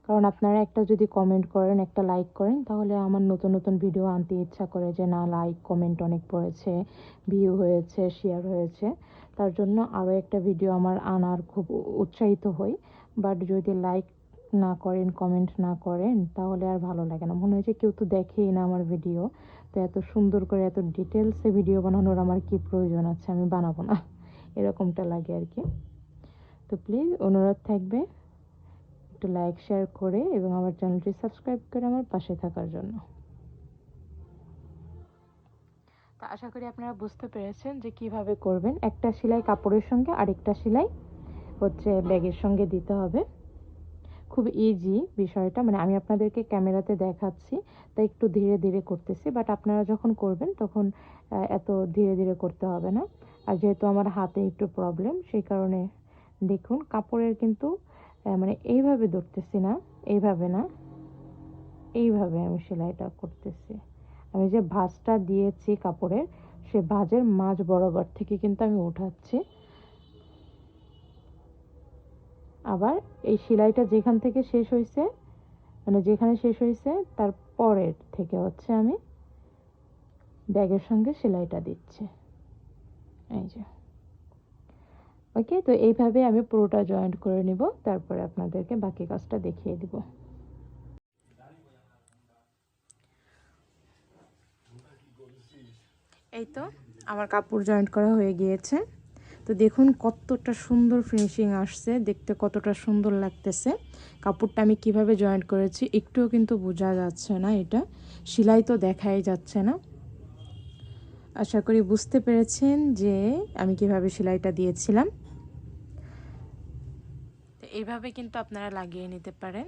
কারণ আপনারা একটা যদি কমেন্ট করেন, একটা লাইক করেন, তাহলে আমার নতুন নতুন ভিডিও আনতে ইচ্ছা করে যে না লাইক কমেন্ট অনেক পড়েছে, ভিউ হয়েছে, শেয়ার হয়েছে, তার জন্য আরও একটা ভিডিও আমার আনার খুব উৎসাহিত হই। বাট যদি লাইক না করেন, কমেন্ট না করেন, তাহলে আর ভালো লাগে না, মনে হয় যে কেউ তো দেখেই না আমার ভিডিও, তো এত সুন্দর করে এত ডিটেলসে ভিডিও বানানোর আমার কি প্রয়োজন আছে, আমি বানাবো না, এরকমটা লাগে আর কি। তো প্লিজ অনুরোধ থাকবে একটু লাইক শেয়ার করে এবং আমার চ্যানেলটি সাবস্ক্রাইব করে আমার পাশে থাকার জন্য। তো আশা করি আপনারা বুঝতে পেরেছেন যে কিভাবে করবেন। একটা সেলাই কাপড়ের সঙ্গে আরেকটা সেলাই হচ্ছে ব্যাগের সঙ্গে দিতে হবে। খুব ইজি বিষয়টা, মানে আমি আপনাদেরকে ক্যামেরাতে দেখাচ্ছি তাই একটু ধীরে ধীরে করতেছি, বাট আপনারা যখন করবেন তখন এত ধীরে ধীরে করতে হবে না। আর যেহেতু আমার হাতে একটু প্রবলেম সেই কারণে দেখুন কাপড়ের কিন্তু মানে এইভাবে ধরতেছি না, এইভাবে না, এইভাবে আমি সেলাইটা করতেছি। আমি যে ভাঁজটা দিয়েছি কাপড়ের, সে ভাঁজের মাঝ বরাবর থেকে কিন্তু আমি উঠাচ্ছি। আবার এই সেলাইটা যেখান থেকে শেষ হয়েছে, মানে যেখানে শেষ হয়েছে তার পরের থেকে হচ্ছে আমি ব্যাগের সঙ্গে সেলাইটা দিচ্ছি, এই যে। ওকে, তো এইভাবে আমি পুরোটা জয়েন্ট করে নিব, তারপরে আপনাদেরকে বাকি কাজটা দেখিয়ে দিব। এই তো আমার কাপড় জয়েন্ট করা হয়ে গিয়েছে। তো দেখুন কতটা সুন্দর ফিনিশিং আসছে, দেখতে কতটা সুন্দর লাগতেছে। কাপড়টা আমি কিভাবে জয়েন্ট করেছি একটুও কিন্তু বোঝা যাচ্ছে না, এটা সেলাই তো দেখাই যাচ্ছে না। আশা করি বুঝতে পেরেছেন যে আমি কিভাবে সেলাইটা দিয়েছিলাম। তো এইভাবে কিন্তু আপনারা লাগিয়ে নিতে পারেন।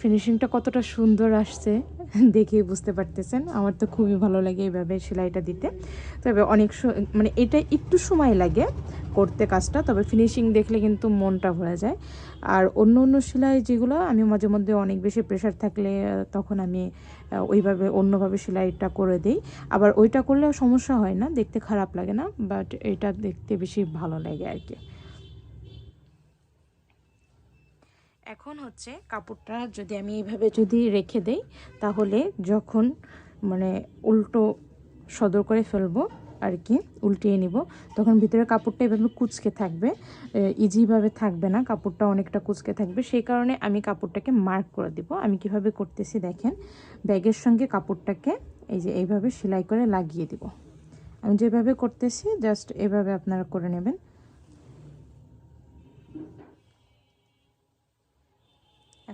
ফিনিশিংটা কতটা সুন্দর আসছে দেখেই বুঝতে পারতেছেন। আমার তো খুবই ভালো লাগে এইভাবে সেলাইটা দিতে। তবে মানে এটা একটু সময় লাগে করতে কাজটা, তবে ফিনিশিং দেখলে কিন্তু মনটা ভরে যায়। আর অন্য অন্য সেলাই যেগুলো আমি মাঝে মধ্যে অনেক বেশি প্রেশার থাকলে তখন আমি ওইভাবে অন্যভাবে সেলাইটা করে দিই। আবার ওইটা করলেও সমস্যা হয় না, দেখতে খারাপ লাগে না, বাট এটা দেখতে বেশি ভালো লাগে আর কি। এখন হচ্ছে কাপড়টা যদি আমি এইভাবে যদি রেখে দেই, তাহলে যখন মানে উল্টো সদর করে ফেলবো আর কি, উল্টিয়ে নিব, তখন ভিতরে কাপড়টা এভাবে কুঁচকে থাকবে, ইজিভাবে থাকবে না, কাপড়টা অনেকটা কুঁচকে থাকবে। সেই কারণে আমি কাপড়টাকে মার্ক করে দিব। আমি কিভাবে করতেছি দেখেন, ব্যাগের সঙ্গে কাপড়টাকে এই যে এইভাবে সেলাই করে লাগিয়ে দিব। আমি যেভাবে করতেছি জাস্ট এভাবে আপনারা করে নেবেন।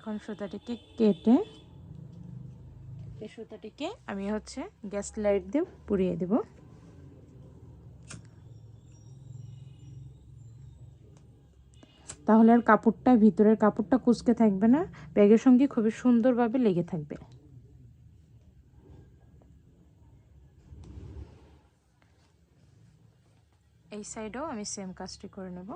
এখন সুতাটিকে কেটে এই সুতাটিকে আমি গ্যাস লাইট দিয়ে পুড়িয়ে দেব। তাহলে আর কাপড়টা, ভিতরের কাপড়টা কুঁচকে থাকবে না, ব্যাগের সঙ্গে খুবই সুন্দরভাবে লেগে থাকবে। এই সাইডেও আমি সেম কাজটি করে নেব।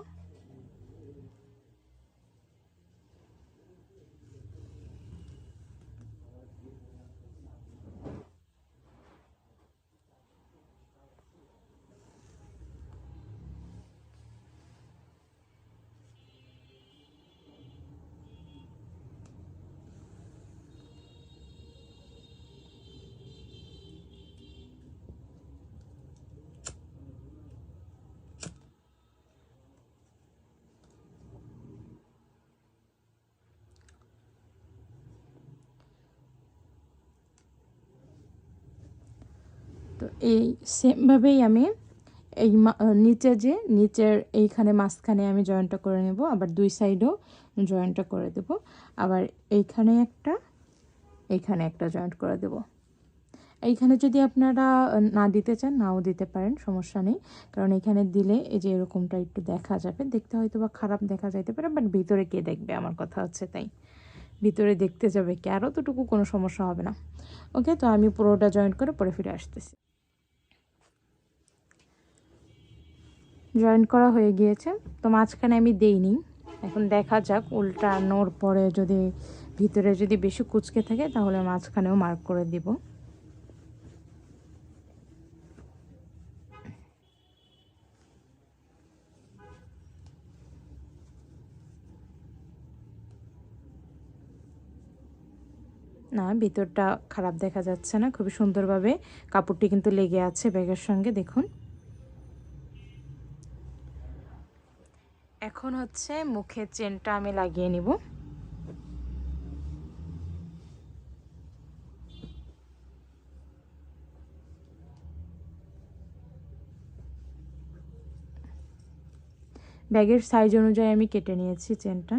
তো এই সেমভাবেই আমি এই নিচের এইখানে মাঝখানে আমি জয়েন্টটা করে নেব, আবার দুই সাইডেও জয়েন্টটা করে দেব, আবার এইখানে একটা জয়েন্ট করে দেব। এইখানে যদি আপনারা না দিতে চান নাও দিতে পারেন, সমস্যা নেই, কারণ এখানে দিলে এই যে এরকমটা একটু দেখা যাবে, দেখতে হয়তো বা খারাপ দেখা যাইতে পারে, বাট ভিতরে কে দেখবে, আমার কথা হচ্ছে তাই, ভিতরে দেখতে যাবে কে, আর অতটুকু কোনো সমস্যা হবে না। ওকে, তো আমি পুরোটা জয়েন্ট করে পরে ফিরে আসতেছি। জয়েন্ট করা হয়ে গিয়েছে, তো মাঝখানে আমি দেইনি, এখন দেখা যাক উল্টানোর পরে যদি ভিতরে যদি বেশি কুচকে থাকে তাহলে মাঝখানেও মার্ক করে দিব। না, ভিতরটা খারাপ দেখা যাচ্ছে না, খুবই সুন্দরভাবে কাপড়টি কিন্তু লেগে আছে ব্যাগের সঙ্গে, দেখুন। এখন মুখের চেনটা আমি লাগিয়ে নিব। ব্যাগের সাইজ অনুযায়ী আমি কেটে নিয়েছি চেনটা।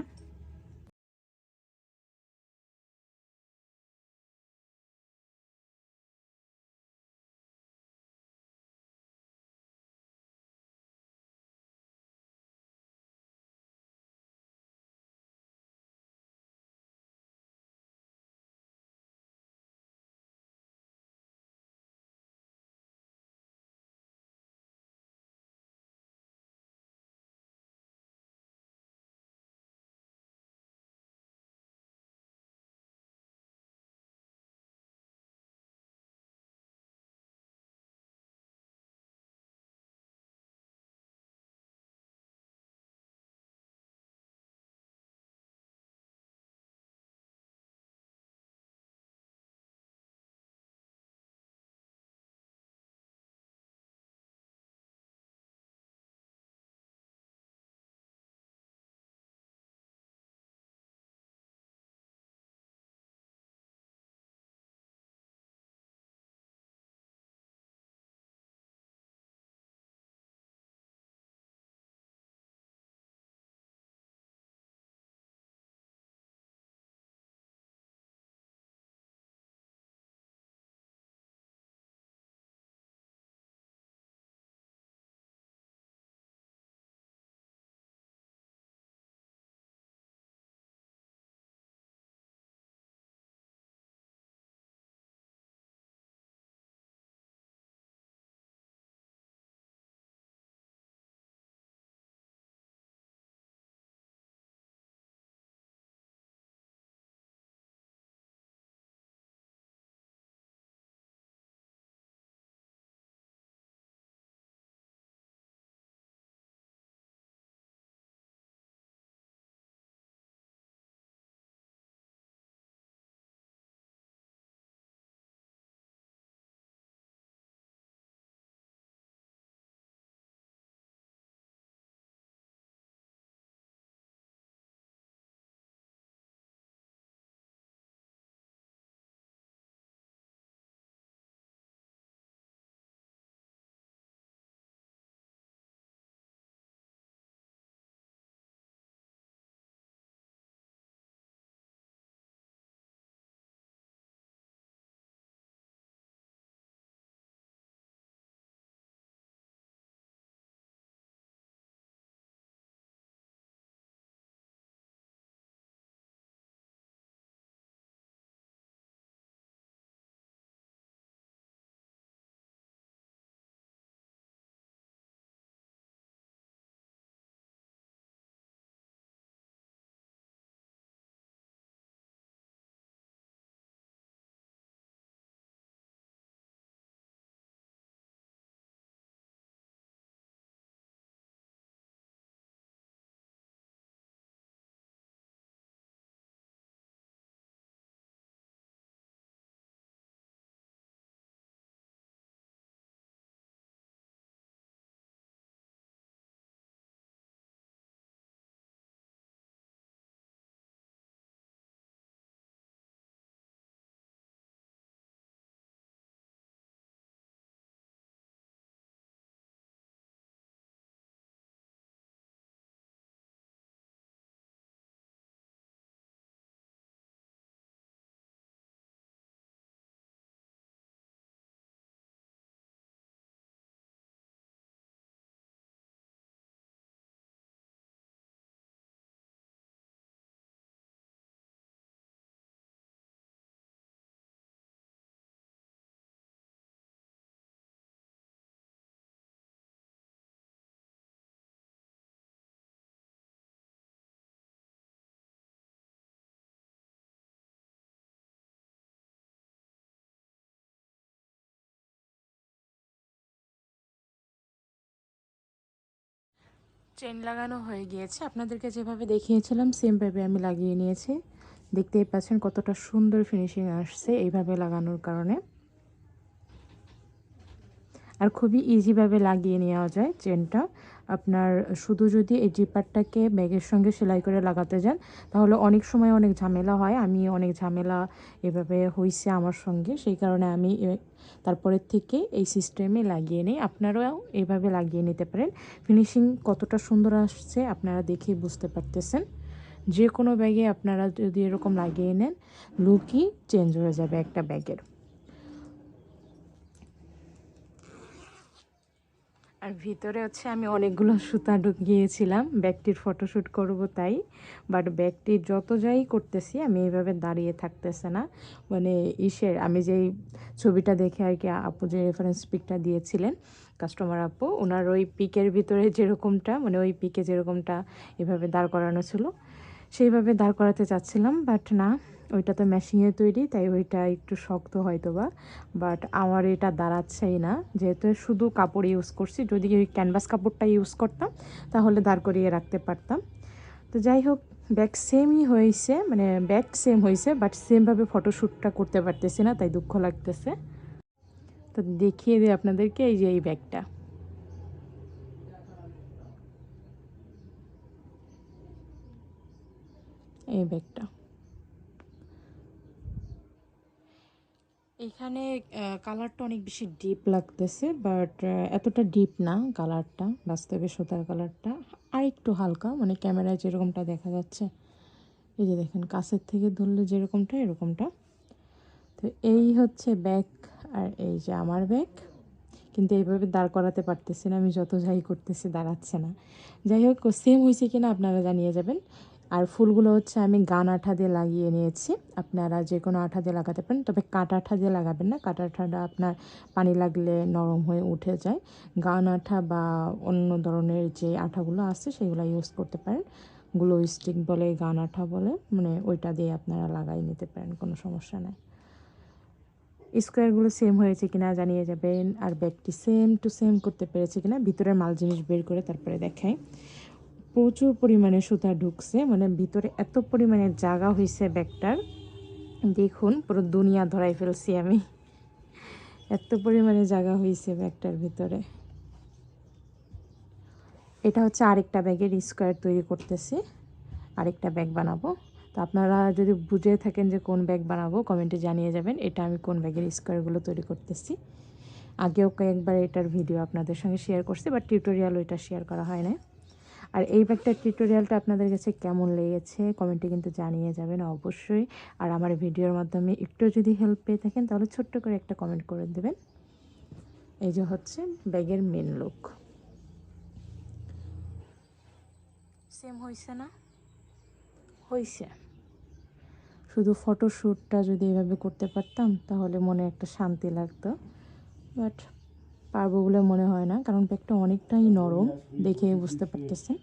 চেন লাগানো হয়ে গিয়েছে, আপনাদেরকে যেভাবে দেখিয়েছিলাম সেমভাবে আমি লাগিয়ে নিয়েছি। দেখতেই পাচ্ছেন কতটা সুন্দর ফিনিশিং আসছে এইভাবে লাগানোর কারণে। আর খুবই ইজিভাবে লাগিয়ে নেওয়া যায় চেনটা। আপনার শুধু যদি এই জিপারটাকে ব্যাগের সঙ্গে সেলাই করে লাগাতে যান তাহলে অনেক সময় অনেক ঝামেলা হয়। আমি অনেক ঝামেলা এভাবে হয়েছে আমার সঙ্গে, সেই কারণে আমি তারপরের থেকে এই সিস্টেমে লাগিয়ে নিই। আপনারাও এইভাবে লাগিয়ে নিতে পারেন। ফিনিশিং কতটা সুন্দর আসছে আপনারা দেখেই বুঝতে পারতেছেন। যে কোনো ব্যাগে আপনারা যদি এরকম লাগিয়ে নেন লুকই চেঞ্জ হয়ে যাবে একটা ব্যাগের। আর ভিতরে হচ্ছে আমি অনেকগুলো সুতা ঢুকিয়েছিলাম ব্যাগটির ফটোশ্যুট করব তাই। বাট ব্যাগটি যত যাই করতেছি আমি এইভাবে দাঁড়িয়ে থাকতেছে না। মানে আমি যেই ছবিটা দেখে আর কি আপু যে রেফারেন্স পিকটা দিয়েছিলেন কাস্টমার আপু, ওনার ওই পিকের ভিতরে যেরকমটা মানে ওই পিকে যেরকমটা এভাবে দাঁড় করানো ছিল সেইভাবে দাঁড় করাতে চাচ্ছিলাম, বাট না, ওইটা তো মেশিনে তৈরি তাই ওইটা একটু শক্ত হয়তো বা। বাট আমার এটা দাঁড়াচ্ছেই না, যেহেতু শুধু কাপড় ইউজ করছি। যদি ওই ক্যানভাস কাপড়টা ইউজ করতাম তাহলে দাঁড় করিয়ে রাখতে পারতাম। তো যাই হোক, ব্যাগ সেমই হয়েছে, মানে ব্যাগ সেম হয়েছে বাট সেমভাবে ফটোশ্যুটটা করতে পারতেছি না, তাই দুঃখ লাগতেছে। তো দেখিয়ে দিই আপনাদেরকে, এই যে এই ব্যাগটা, এই ব্যাগটা এখানে কালারটা অনেক বেশি ডিপ লাগতেছে, বাট এতটা ডিপ না কালারটা, বাস্তবে সুতার কালারটা আর একটু হালকা, মানে ক্যামেরায় যেরকমটা দেখা যাচ্ছে। এই যে দেখেন কাছের থেকে ধরলে যেরকমটা এরকমটা। তো এই হচ্ছে ব্যাগ, আর এই যে আমার ব্যাগ। কিন্তু এইভাবে দাঁড় করাতে পারতেছি না, আমি যত যাই করতেছি দাঁড়াচ্ছে না। যাই হোক, সেম হয়েছে কিনা আপনারা জানিয়ে যাবেন। আর ফুলগুলো হচ্ছে আমি গান আঠা দিয়ে লাগিয়ে নিয়েছি। আপনারা যে কোনো আঠা দিয়ে লাগাতে পারেন, তবে কাটা আঠা দিয়ে লাগাবেন না, কাটা আঠাটা আপনার পানি লাগলে নরম হয়ে উঠে যায়। গান আঠা বা অন্য ধরনের যে আঠাগুলো আছে সেগুলো ইউজ করতে পারেন। গ্লো স্টিক বলে, গান আঠা বলে, মানে ওইটা দিয়ে আপনারা লাগাই নিতে পারেন, কোনো সমস্যা নাই। স্কোয়ারগুলো সেম হয়েছে কিনা জানিয়ে যাবেন। আর ব্যাগটি সেম টু সেম করতে পেরেছে কিনা ভিতরের মাল জিনিস বের করে তারপরে দেখাই। প্রচুর পরিমাণে সুতা ঢুকছে, মানে ভিতরে এত পরিমাণে জায়গা হয়েছে ব্যাগটার, দেখুন পুরো দুনিয়া ধরাই ফেলছি আমি, এত পরিমাণে জায়গা হয়েছে ব্যাগটার ভিতরে। এটা হচ্ছে আরেকটা ব্যাগের স্কোয়ার তৈরি করতেছি, আরেকটা ব্যাগ বানাবো। তো আপনারা যদি বুঝে থাকেন যে কোন ব্যাগ বানাবো কমেন্টে জানিয়ে যাবেন, এটা আমি কোন ব্যাগের স্কোয়ারগুলো তৈরি করতেছি। আগেও কয়েকবার এটার ভিডিও আপনাদের সঙ্গে শেয়ার করছি, বাট টিউটোরিয়াল ওইটা শেয়ার করা হয় না। আর এই ব্যাগটার টিউটোরিয়ালটা আপনাদের কাছে কেমন লেগেছে কমেন্টে কিন্তু জানিয়ে যাবেন অবশ্যই। আর আমার ভিডিওর মাধ্যমে একটু যদি হেল্প পেয়ে থাকেন তাহলে ছোট্ট করে একটা কমেন্ট করে দেবেন। এই যে হচ্ছে ব্যাগের মেন লুক। সেম হয়েছে না? হয়েছে। শুধু ফটোশ্যুটটা যদি এভাবে করতে পারতাম তাহলে মনে একটা শান্তি লাগতো, বাট পারবো বলে মনে হয় না, কারণ ব্যাগটা অনেকটাই নরম, দেখে বুঝতে পারতেছেন।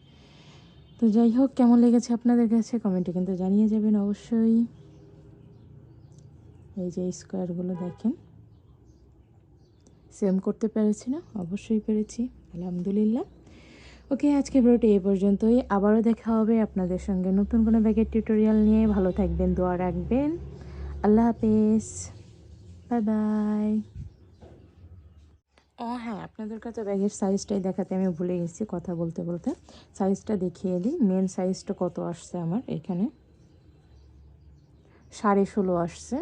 তো যাই হোক, কেমন লেগেছে আপনাদের কাছে কমেন্টে কিন্তু জানিয়ে যাবেন অবশ্যই। এই যে স্কোয়ারগুলো দেখেন, সেম করতে পেরেছি না? অবশ্যই পেরেছি, আলহামদুলিল্লাহ। ওকে, আজকে ভিডিওটি এই পর্যন্তই। আবারও দেখা হবে আপনাদের সঙ্গে নতুন কোনো ব্যাগের টিউটোরিয়াল নিয়ে। ভালো থাকবেন, দোয়া রাখবেন। আল্লাহ হাফেজ, বাই বাই। ও হ্যাঁ, আপনাদের কাছে ব্যাগের সাইজটাই দেখাতে আমি ভুলে গেছি কথা বলতে বলতে। সাইজটা দেখিয়ে দিই, মেন সাইজটা কত আসছে আমার এখানে, 16.5 আসছে।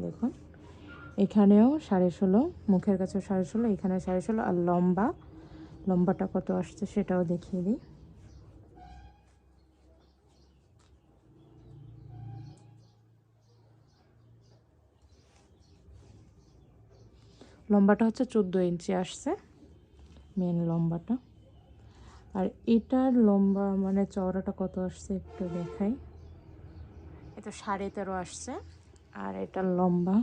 দেখুন এখানেও 16.5, মুখের কাছেও 16.5, এখানে 16.5। আর লম্বাটা কত আসছে সেটাও দেখিয়ে দিই। লম্বাটা হচ্ছে 14 ইঞ্চি আসছে, মেন লম্বাটা। আর এটার লম্বা মানে চওড়াটা কত আসছে একটু দেখাই। এটা 13.5 আসছে। আর এটার লম্বা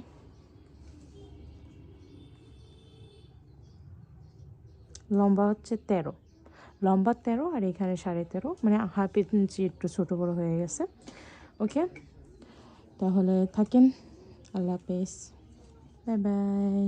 হচ্ছে 13, লম্বা 13 আর এখানে 13.5, মানে হাফ ইঞ্চি একটু ছোটো বড়ো হয়ে গেছে। ওকে, তাহলে থাকেন, আল্লাহ হাফেজ, বাই বাই।